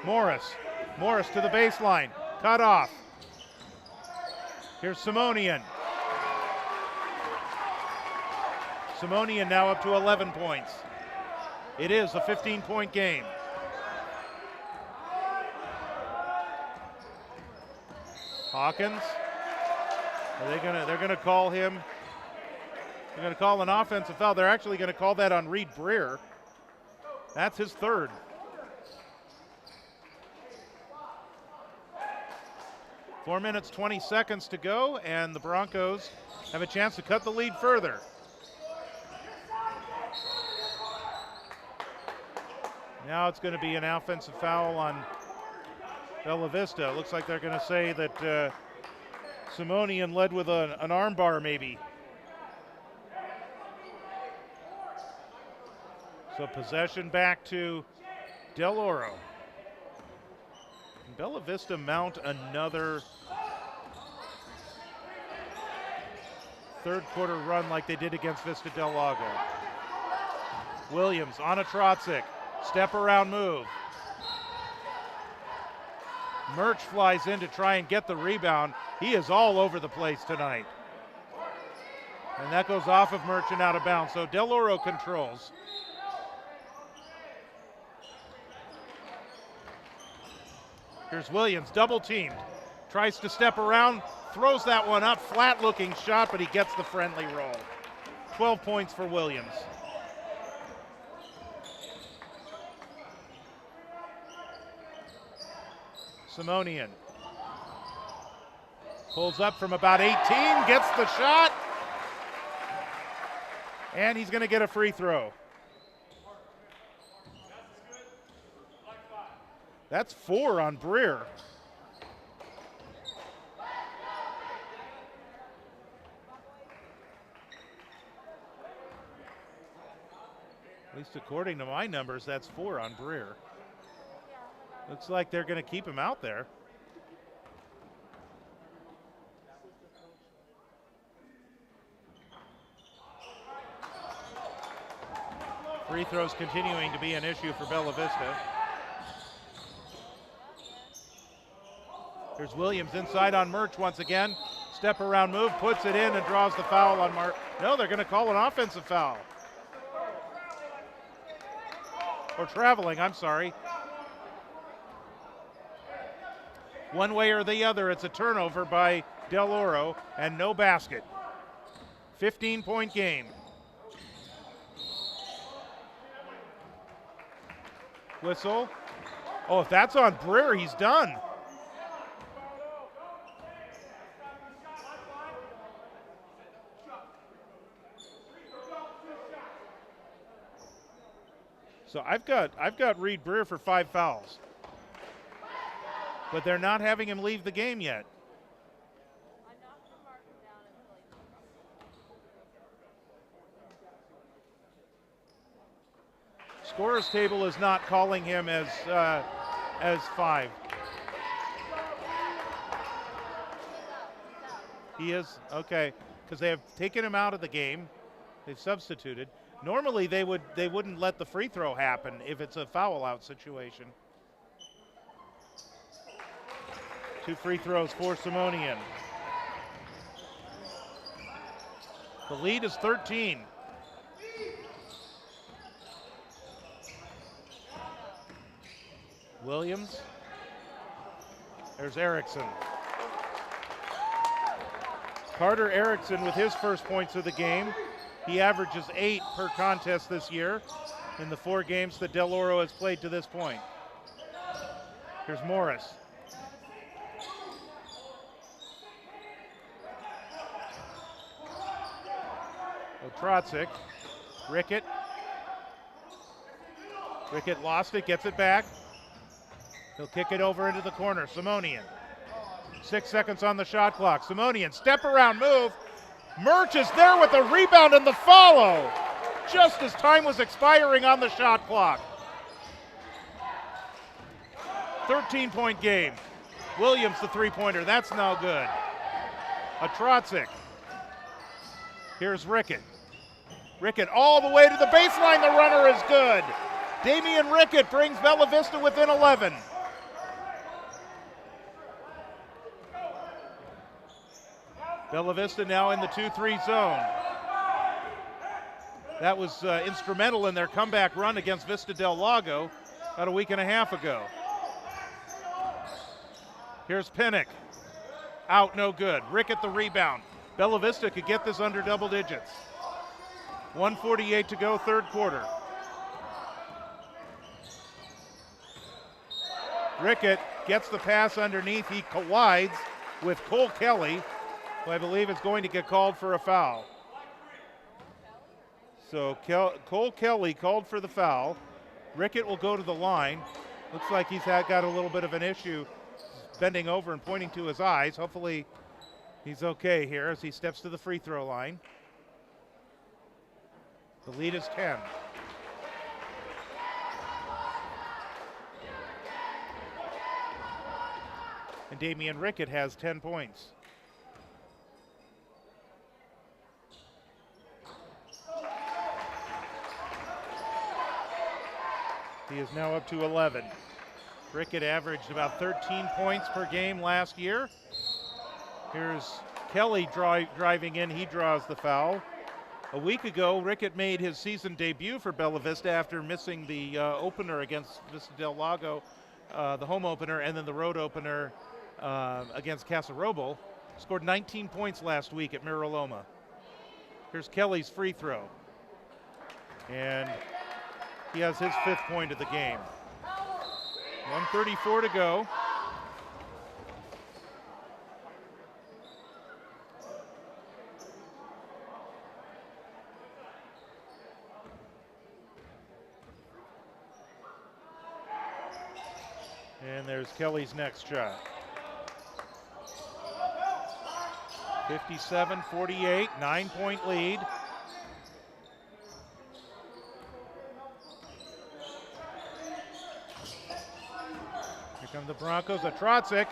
Morris. Morris to the baseline, cut off. Here's Simonian. Simonian now up to 11 points. It is a 15-point game. Hawkins, they're gonna call him. They're gonna call an offensive foul. They're actually gonna call that on Reed Breer. That's his third. Four minutes, 20 seconds to go, and the Broncos have a chance to cut the lead further. Now it's going to be an offensive foul on Bella Vista. It looks like they're going to say that Simonian led with an arm bar maybe. So possession back to Del Oro. And Bella Vista mount another third quarter run like they did against Vista Del Lago. Williams on a Trotzik. Step around move. Murch flies in to try and get the rebound. He is all over the place tonight. And that goes off of Merchant out of bounds. So Del Oro controls. Here's Williams, double teamed. Tries to step around, throws that one up, flat looking shot, but he gets the friendly roll. 12 points for Williams. Simonian pulls up from about 18, gets the shot, and he's going to get a free throw. That's 4 on Breer. At least according to my numbers, that's 4 on Breer. Looks like they're going to keep him out there. Free throws continuing to be an issue for Bella Vista. Here's Williams inside on Murch once again. Step around move, puts it in and draws the foul on Murch. No, they're going to call an offensive foul. Or traveling, I'm sorry. One way or the other, it's a turnover by Del Oro and no basket. 15-point game. Whistle. Oh, if that's on Breer, he's done. So I've got Reed Breer for 5 fouls. But they're not having him leave the game yet. Scorer's table is not calling him as 5. He is? Okay, because they have taken him out of the game. They've substituted. Normally they wouldn't let the free throw happen if it's a foul out situation. 2 free throws for Simonian. The lead is 13. Williams. There's Erickson. Carter Erickson with his first points of the game. He averages 8 per contest this year in the 4 games that Del Oro has played to this point. Here's Morris. Otrotzik. Rickett. Rickett lost it, gets it back. He'll kick it over into the corner. Simonian. 6 seconds on the shot clock. Simonian, step around move. Murch is there with the rebound and the follow, just as time was expiring on the shot clock. 13-point game. Williams the three-pointer, that's no good. Otrotzik. Here's Rickett. Rickett all the way to the baseline, the runner is good. Damian Rickett brings Bella Vista within 11. Bella Vista now in the 2-3 zone. That was instrumental in their comeback run against Vista Del Lago about a week and a half ago. Here's Pinnock. Out, no good. Rickett the rebound. Bella Vista could get this under double digits. 1:48 to go, third quarter. Rickett gets the pass underneath. He collides with Cole Kelly, who I believe is going to get called for a foul. So Cole Kelly called for the foul. Rickett will go to the line. Looks like he's got a little bit of an issue, bending over and pointing to his eyes. Hopefully he's okay here as he steps to the free throw line. The lead is 10. And Damian Rickett has 10 points. He is now up to 11. Rickett averaged about 13 points per game last year. Here's Kelly driving in. He draws the foul. A week ago, Rickett made his season debut for Bella Vista after missing the opener against Vista del Lago, the home opener, and then the road opener against Casa Roble. Scored 19 points last week at Miraloma. Here's Kelly's free throw. And he has his 5th point of the game. 1:34 to go. And there's Kelly's next shot. 57-48, 9-point lead. Here come the Broncos. Atrotzik,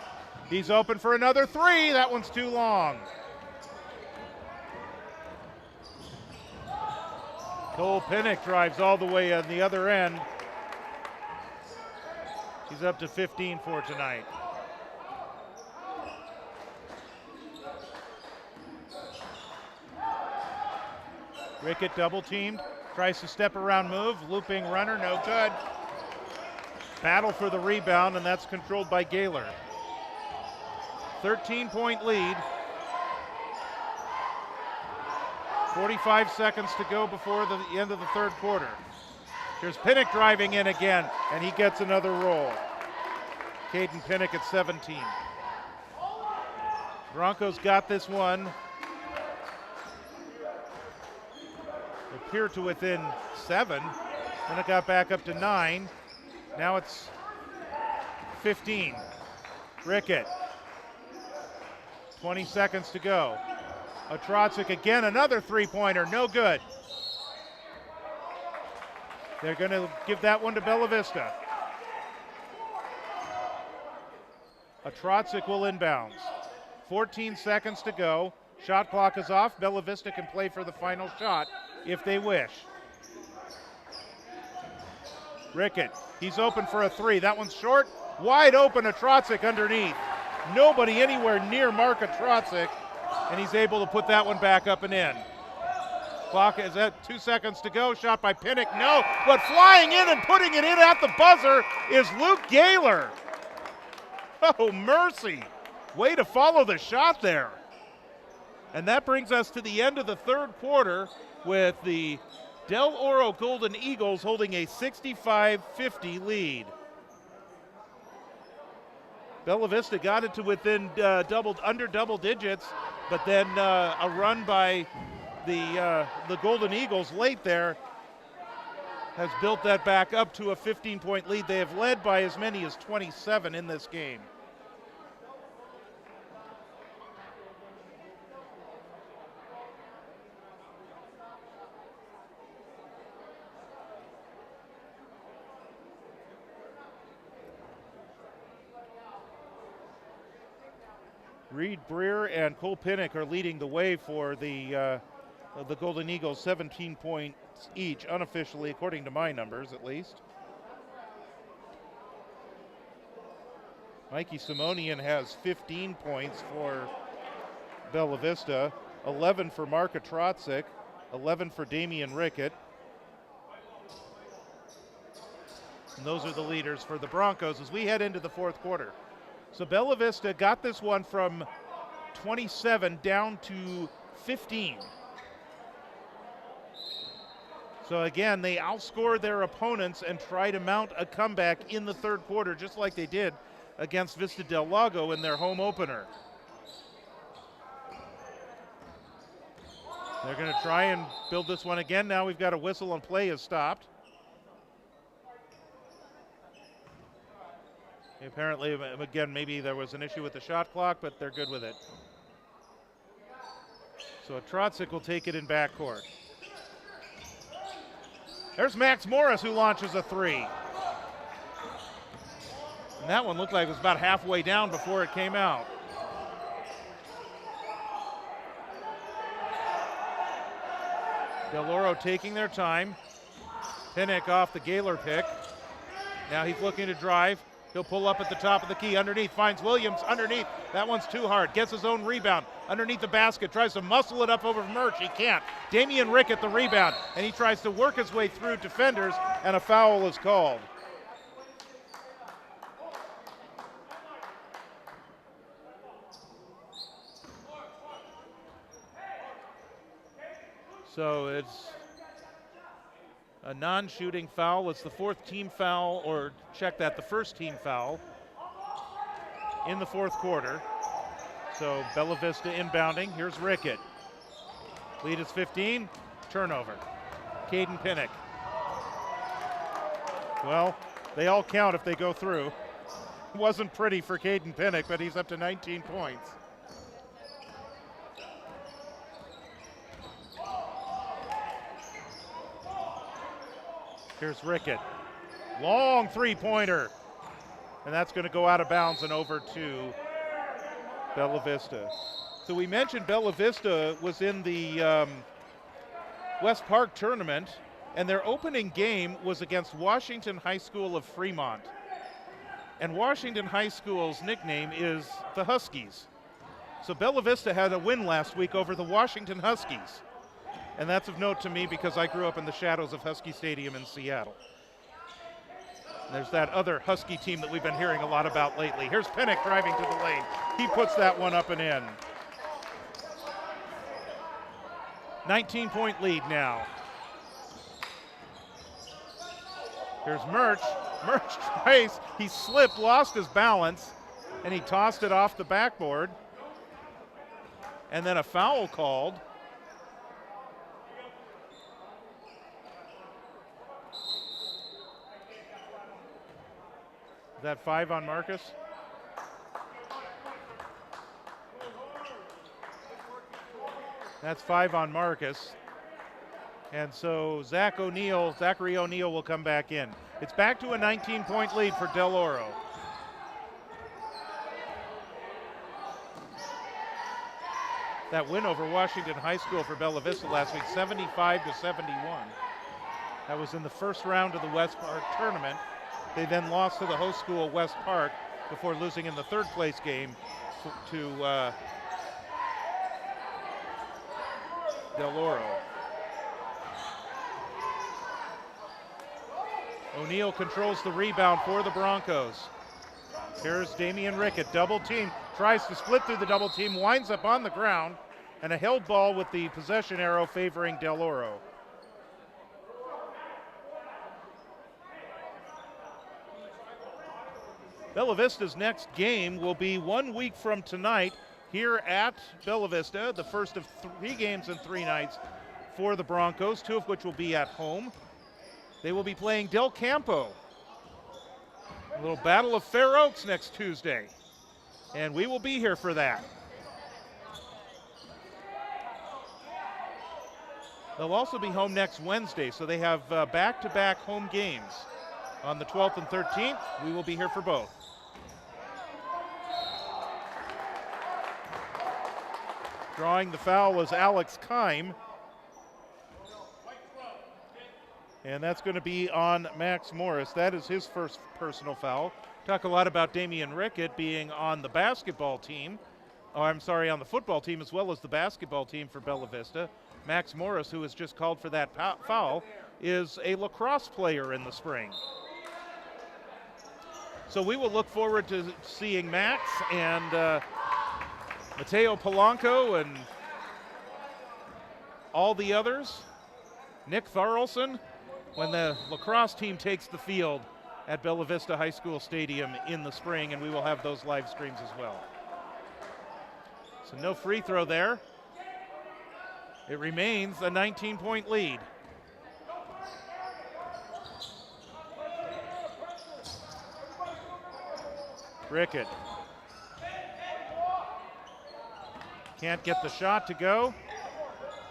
he's open for another 3. That one's too long. Cole Pinnock drives all the way on the other end. He's up to 15 for tonight. Rickett double teamed, tries to step around move, looping runner, no good. Battle for the rebound, and that's controlled by Gaylor. 13-point lead. 45 seconds to go before the end of the 3rd quarter. Here's Pinnock driving in again, and he gets another roll. Caden Pinnock at 17. Broncos got this one. Appear to within 7. Then it got back up to 9. Now it's 15. Rickett. 20 seconds to go. Atrotzik again, another 3-pointer, no good. They're going to give that one to Bella Vista. Atrotzik will inbounds. 14 seconds to go. Shot clock is off. Bella Vista can play for the final shot if they wish. Rickett, he's open for a 3. That one's short. Wide open, Atrotzik underneath. Nobody anywhere near Mark Atrotzik, and he's able to put that one back up and in. Clock is at 2 seconds to go. Shot by Pinnock, no. But flying in and putting it in at the buzzer is Luke Gaylor. Oh, mercy. Way to follow the shot there. And that brings us to the end of the 3rd quarter with the Del Oro Golden Eagles holding a 65-50 lead. Bella Vista got it to within under double digits, but then a run by the Golden Eagles late there has built that back up to a 15-point lead. They have led by as many as 27 in this game. Reed Breer and Cole Pinnock are leading the way for the Golden Eagles, 17 points each, unofficially, according to my numbers at least. Mikey Simonian has 15 points for Bella Vista, 11 for Mark Atrotzik, 11 for Damian Rickett. And those are the leaders for the Broncos as we head into the 4th quarter. So Bella Vista got this one from 27 down to 15. So again, they outscored their opponents and try to mount a comeback in the 3rd quarter, just like they did against Vista del Lago in their home opener. They're going to try and build this one again. Now we've got a whistle and play is stopped. Apparently, again, maybe there was an issue with the shot clock, but they're good with it. So Atrotzik will take it in backcourt. There's Max Morris, who launches a 3. And that one looked like it was about halfway down before it came out. Del Oro taking their time. Pinnock off the Gaylor pick. Now he's looking to drive. He'll pull up at the top of the key, underneath, finds Williams, underneath. That one's too hard, gets his own rebound. Underneath the basket, tries to muscle it up over Murch, he can't. Damian Rickett the rebound, and he tries to work his way through defenders, and a foul is called. So it's a non-shooting foul. It's the fourth team foul, or check that, the first team foul in the fourth quarter. So Bella Vista inbounding. Here's Rickett. Lead is 15, turnover. Caden Pinnock. Well, they all count if they go through. Wasn't pretty for Caden Pinnock, but he's up to 19 points. Here's Rickett. Long three-pointer. And that's going to go out of bounds and over to Bella Vista. So we mentioned Bella Vista was in the West Park tournament, and their opening game was against Washington High School of Fremont. And Washington High School's nickname is the Huskies. So Bella Vista had a win last week over the Washington Huskies. And that's of note to me because I grew up in the shadows of Husky Stadium in Seattle. And there's that other Husky team that we've been hearing a lot about lately. Here's Pinnock driving to the lane. He puts that one up and in. 19-point lead now. Here's Murch. Murch tries. He slipped, lost his balance, and he tossed it off the backboard. And then a foul called. Is that 5 on Marcus? That's 5 on Marcus. And so Zachary O'Neal will come back in. It's back to a 19-point lead for Del Oro. That win over Washington High School for Bella Vista last week, 75-71. That was in the first round of the West Park tournament. They then lost to the host school, West Park, before losing in the third place game to Del Oro. O'Neal controls the rebound for the Broncos. Here's Damian Rickett, double team, tries to split through the double team, winds up on the ground, and a held ball with the possession arrow favoring Del Oro. Bella Vista's next game will be 1 week from tonight here at Bella Vista, the first of 3 games in 3 nights for the Broncos, 2 of which will be at home. They will be playing Del Campo. A little Battle of Fair Oaks next Tuesday, and we will be here for that. They'll also be home next Wednesday, so they have back-to-back home games. On the 12th and 13th, we will be here for both. Drawing the foul was Alex Keim. And that's going to be on Max Morris. That is his first personal foul. Talk a lot about Damian Rickett being on the basketball team. Oh, I'm sorry, on the football team as well as the basketball team for Bella Vista. Max Morris, who was just called for that foul, is a lacrosse player in the spring. So we will look forward to seeing Max and Mateo Polanco and all the others. Nick Tharlson, when the lacrosse team takes the field at Bella Vista High School Stadium in the spring, and we will have those live streams as well. So no free throw there. It remains a 19-point lead. Rickett. Can't get the shot to go.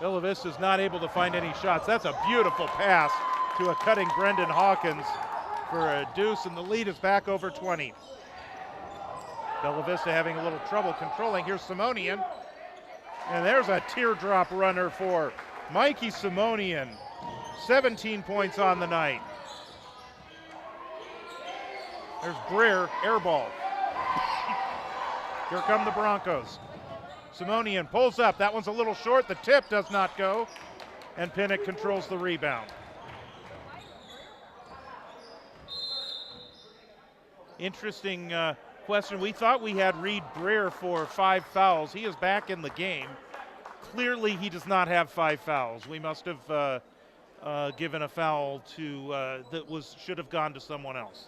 Bella Vista's not able to find any shots. That's a beautiful pass to a cutting Brendan Hawkins for a deuce, and the lead is back over 20. Bella Vista having a little trouble controlling. Here's Simonian. And there's a teardrop runner for Mikey Simonian. 17 points on the night. There's Breer, air ball. Here come the Broncos. Simonian pulls up. That one's a little short. The tip does not go. And Pinnock controls the rebound. Interesting question. We thought we had Reed Breer for 5 fouls. He is back in the game. Clearly, he does not have 5 fouls. We must have given a foul to should have gone to someone else.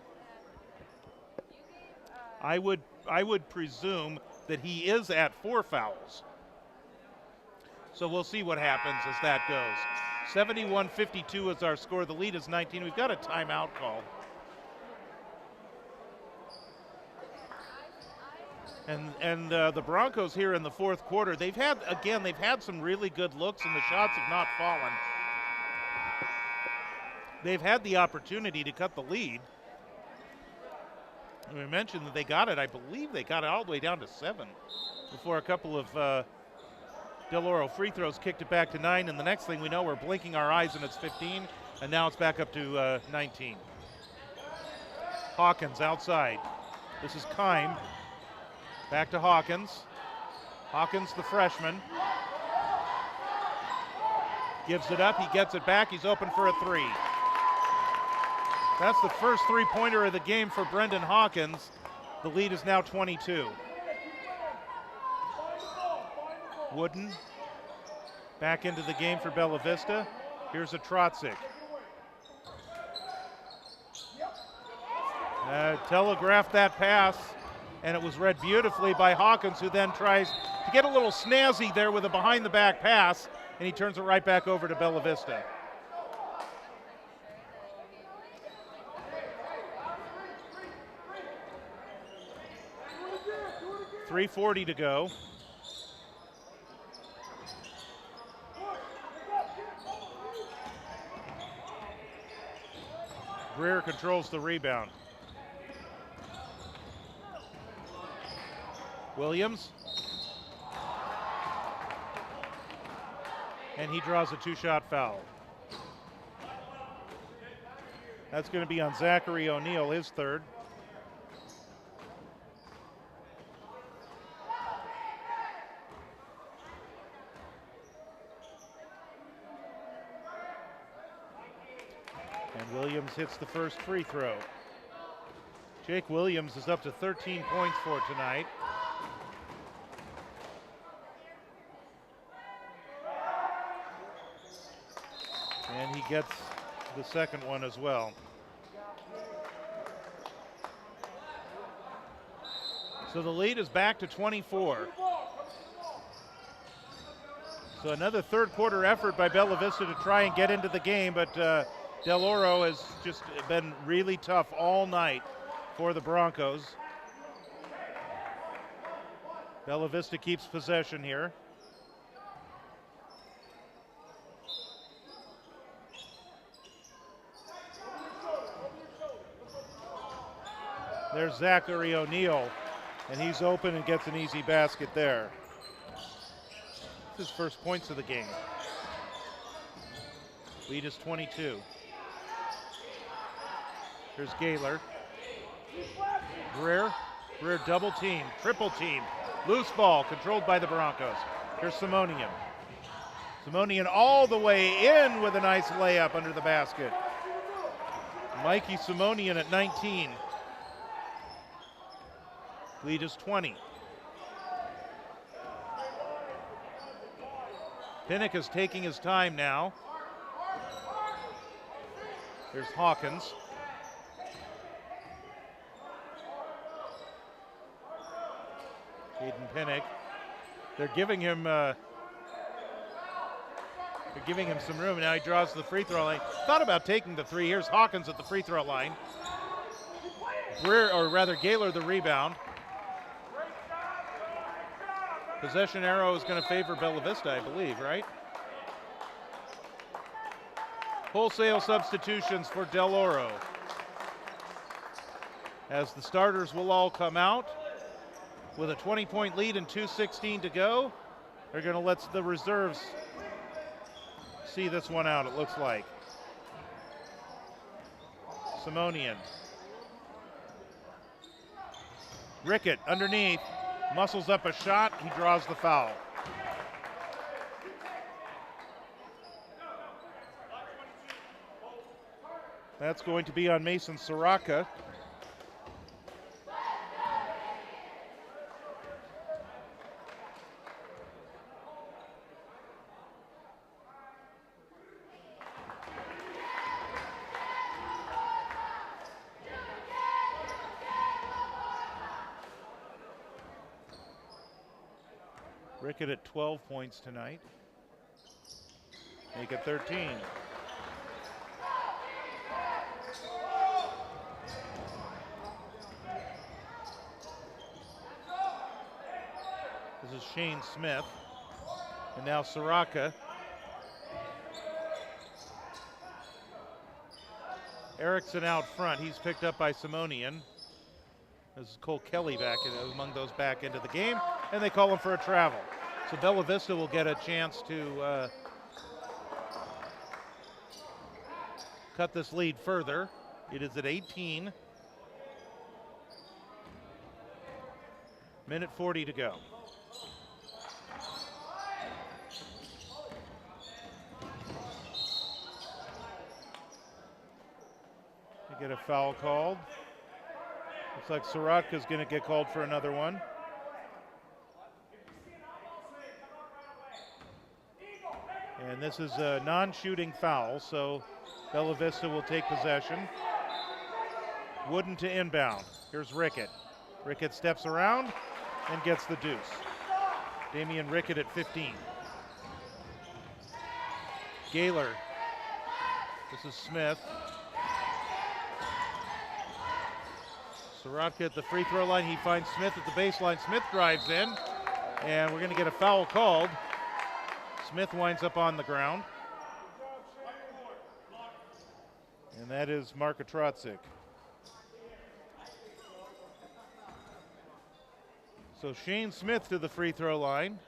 I would presume that he is at 4 fouls. So we'll see what happens as that goes. 71-52 is our score. The lead is 19. We've got a timeout call. And the Broncos here in the fourth quarter, they've had some really good looks and the shots have not fallen. They've had the opportunity to cut the lead. And we mentioned that they got it. I believe they got it all the way down to 7 before a couple of Del Oro free throws kicked it back to 9. And the next thing we know, we're blinking our eyes and it's 15. And now it's back up to 19. Hawkins outside. This is Kime. Back to Hawkins. Hawkins, the freshman. Gives it up. He gets it back. He's open for a 3. That's the first 3-pointer of the game for Brendan Hawkins. The lead is now 22. Wooden back into the game for Bella Vista. Here's a Trotzik. Telegraphed that pass, and it was read beautifully by Hawkins, who then tries to get a little snazzy there with a behind-the-back pass, and he turns it right back over to Bella Vista. .340 to go. Breer controls the rebound. Williams. And he draws a 2-shot foul. That's going to be on Zachary O'Neal, his third. And Williams hits the first free throw. Jake Williams is up to 13 points for tonight. And he gets the second one as well. So the lead is back to 24. So another third quarter effort by Bella Vista to try and get into the game, but Del Oro has just been really tough all night for the Broncos. Bella Vista keeps possession here. There's Zachary O'Neal, and he's open and gets an easy basket there. It's his first points of the game. Lead is 22. Here's Gaylor. Breer double team, triple team. Loose ball controlled by the Broncos. Here's Simonian. Simonian all the way in with a nice layup under the basket. Mikey Simonian at 19. Lead is 20. Pinnock is taking his time now. There's Hawkins. Caden Pinnock. They're giving him some room. Now he draws the free throw line. Thought about taking the 3. Here's Hawkins at the free throw line. Gaylor the rebound. Possession arrow is going to favor Bella Vista, I believe, right? Wholesale substitutions for Del Oro. As the starters will all come out with a 20-point lead and 2:16 to go. They're going to let the reserves see this one out, it looks like. Simonian. Rickett underneath, muscles up a shot, he draws the foul. That's going to be on Mason Soraka. Rickett at 12 points tonight. Make it 13. This is Shane Smith. And now Soraka. Erickson out front. He's picked up by Simonian. This is Cole Kelly back among those back into the game. And they call him for a travel. So Bella Vista will get a chance to cut this lead further. It is at 18. Minute 40 to go. They get a foul called. Looks like Sorotka's going to get called for another one. And this is a non-shooting foul, so Bella Vista will take possession. Wooden to inbound. Here's Rickett. Rickett steps around and gets the deuce. Damian Rickett at 15. Gaylor. This is Smith. Sorotka at the free throw line. He finds Smith at the baseline. Smith drives in, and we're going to get a foul called. Smith winds up on the ground. And that is Marko Trotzik. So Shane Smith to the free throw line.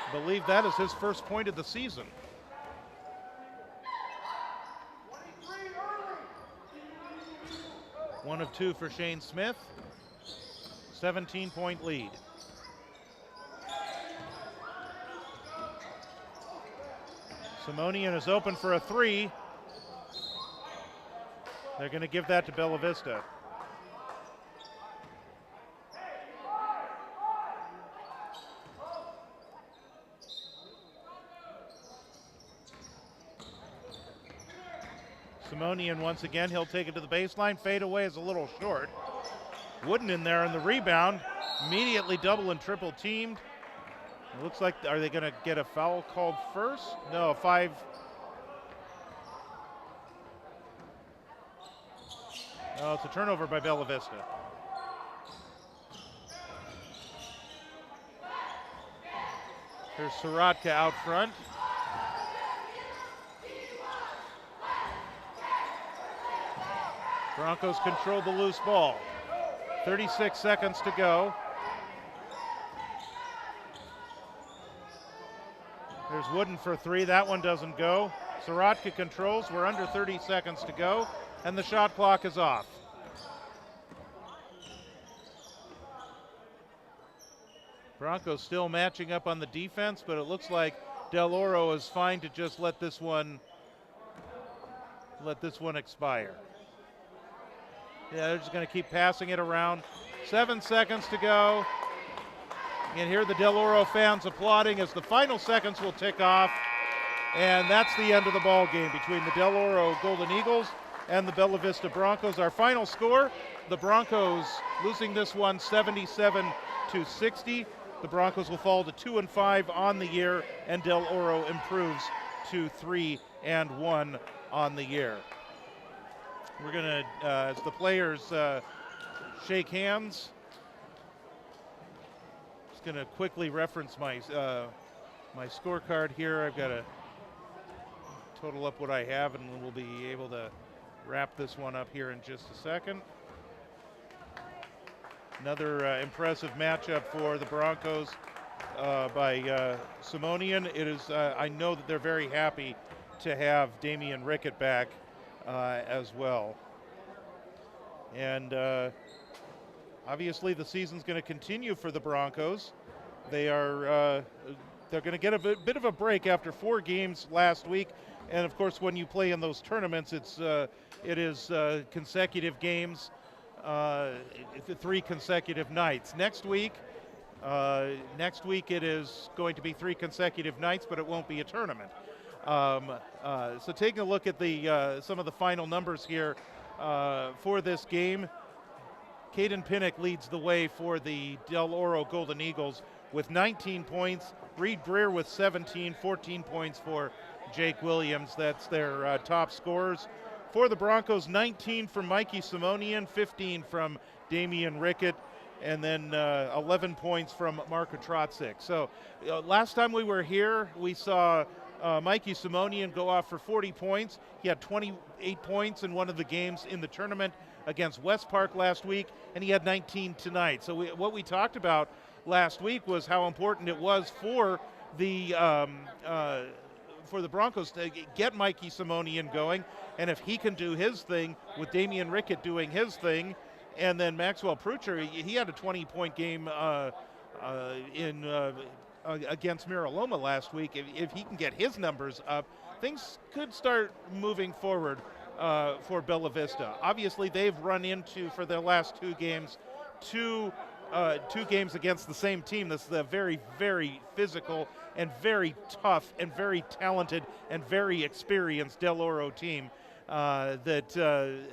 I believe that is his first point of the season. One of two for Shane Smith. 17-point lead. Simonian is open for a three. They're going to give that to Bella Vista. Simonian once again, he'll take it to the baseline. Fade away is a little short. Wooden in there on the rebound. Immediately double and triple teamed. It looks like, are they going to get a foul called first? No, 5. Oh, it's a turnover by Bella Vista. Here's Sorotka out front. Broncos control the loose ball. 36 seconds to go. There's Wooden for three. That one doesn't go. Sorotka controls. We're under 30 seconds to go, and the shot clock is off. Broncos still matching up on the defense, but it looks like Del Oro is fine to just let this one expire. Yeah, they're just going to keep passing it around. 7 seconds to go. And here the Del Oro fans applauding as the final seconds will tick off. And that's the end of the ball game between the Del Oro Golden Eagles and the Bella Vista Broncos. Our final score, the Broncos losing this one 77-60. The Broncos will fall to 2-5 on the year, and Del Oro improves to 3-1 on the year. We're going to, as the players shake hands, just going to quickly reference my my scorecard here. I've got to total up what I have, and we'll be able to wrap this one up here in just a second. Another impressive matchup for the Broncos by Simonian. It is, I know that they're very happy to have Damian Rickett back as well. And obviously the season's going to continue for the Broncos. They're going to get a bit of a break after 4 games last week, and of course when you play in those tournaments, it is consecutive games, 3 consecutive nights. Next week it is going to be 3 consecutive nights, but it won't be a tournament. So taking a look at some of the final numbers here for this game, Caden Pinnock leads the way for the Del Oro Golden Eagles with 19 points. Reed Breer with 17, 14 points for Jake Williams. That's their top scorers. For the Broncos, 19 from Mikey Simonian, 15 from Damian Rickett, and then 11 points from Marko Trotzik. So last time we were here, we saw Mikey Simonian go off for 40 points. He had 28 points in one of the games in the tournament against West Park last week, and he had 19 tonight. So what we talked about last week was how important it was for the Broncos to get Mikey Simonian going, and if he can do his thing with Damian Rickett doing his thing, and then Maxwell Prucher, he had a 20-point game against Miraloma last week. If he can get his numbers up, things could start moving forward for Bella Vista. Obviously, they've run into, for their last 2 games, two games against the same team. This is a very, very physical and very tough and very talented and very experienced Del Oro team that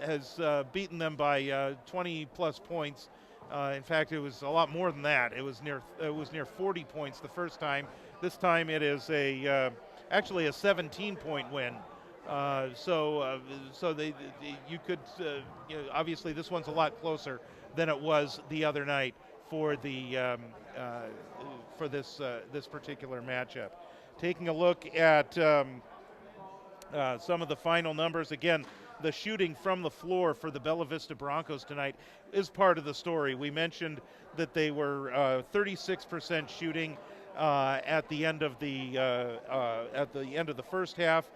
has beaten them by 20-plus points. In fact, it was a lot more than that. It was near 40 points the first time. This time it is actually a 17-point win. So you could obviously this one's a lot closer than it was the other night for this particular matchup. Taking a look at some of the final numbers again. The shooting from the floor for the Bella Vista Broncos tonight is part of the story. We mentioned that they were 36% shooting at the end of the first half,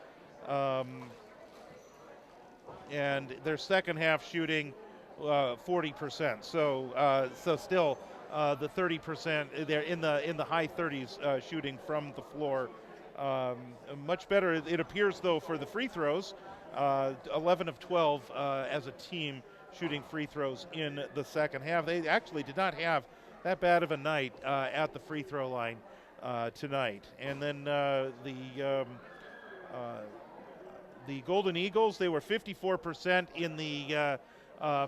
and their second half shooting 40%. So still the 30%. They're in the high 30s shooting from the floor. Much better, it appears, though, for the free throws. 11 of 12 as a team shooting free throws in the second half. They actually did not have that bad of a night at the free throw line tonight. And then the Golden Eagles, they were 54% in the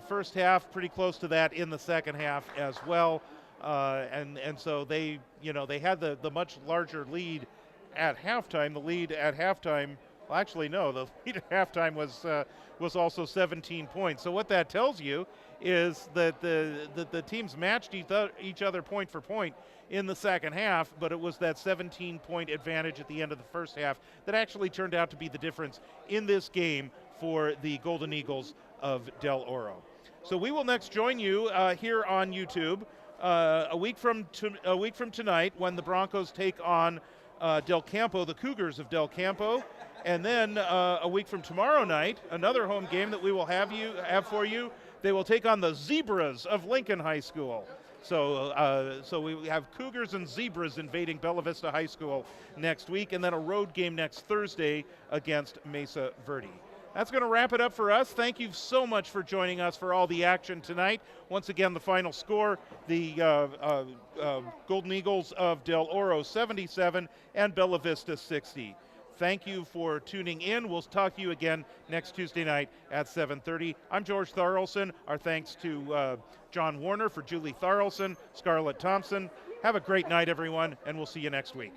first half, pretty close to that in the second half as well. And so they had the much larger lead at halftime. The lead at halftime, well, actually, no, the lead at halftime was also 17 points. So what that tells you is that the teams matched each other point for point in the second half, but it was that 17-point advantage at the end of the first half that actually turned out to be the difference in this game for the Golden Eagles of Del Oro. So we will next join you here on YouTube a week from tonight when the Broncos take on Del Campo, the Cougars of Del Campo. And then a week from tomorrow night, another home game that we will have for you. They will take on the Zebras of Lincoln High School. So we have Cougars and Zebras invading Bella Vista High School next week, and then a road game next Thursday against Mesa Verde. That's going to wrap it up for us. Thank you so much for joining us for all the action tonight. Once again, the final score, the Golden Eagles of Del Oro 77 and Bella Vista 60. Thank you for tuning in. We'll talk to you again next Tuesday night at 7:30. I'm George Tharlson. Our thanks to John Warner, for Julie Tharlson, Scarlett Thompson. Have a great night, everyone, and we'll see you next week.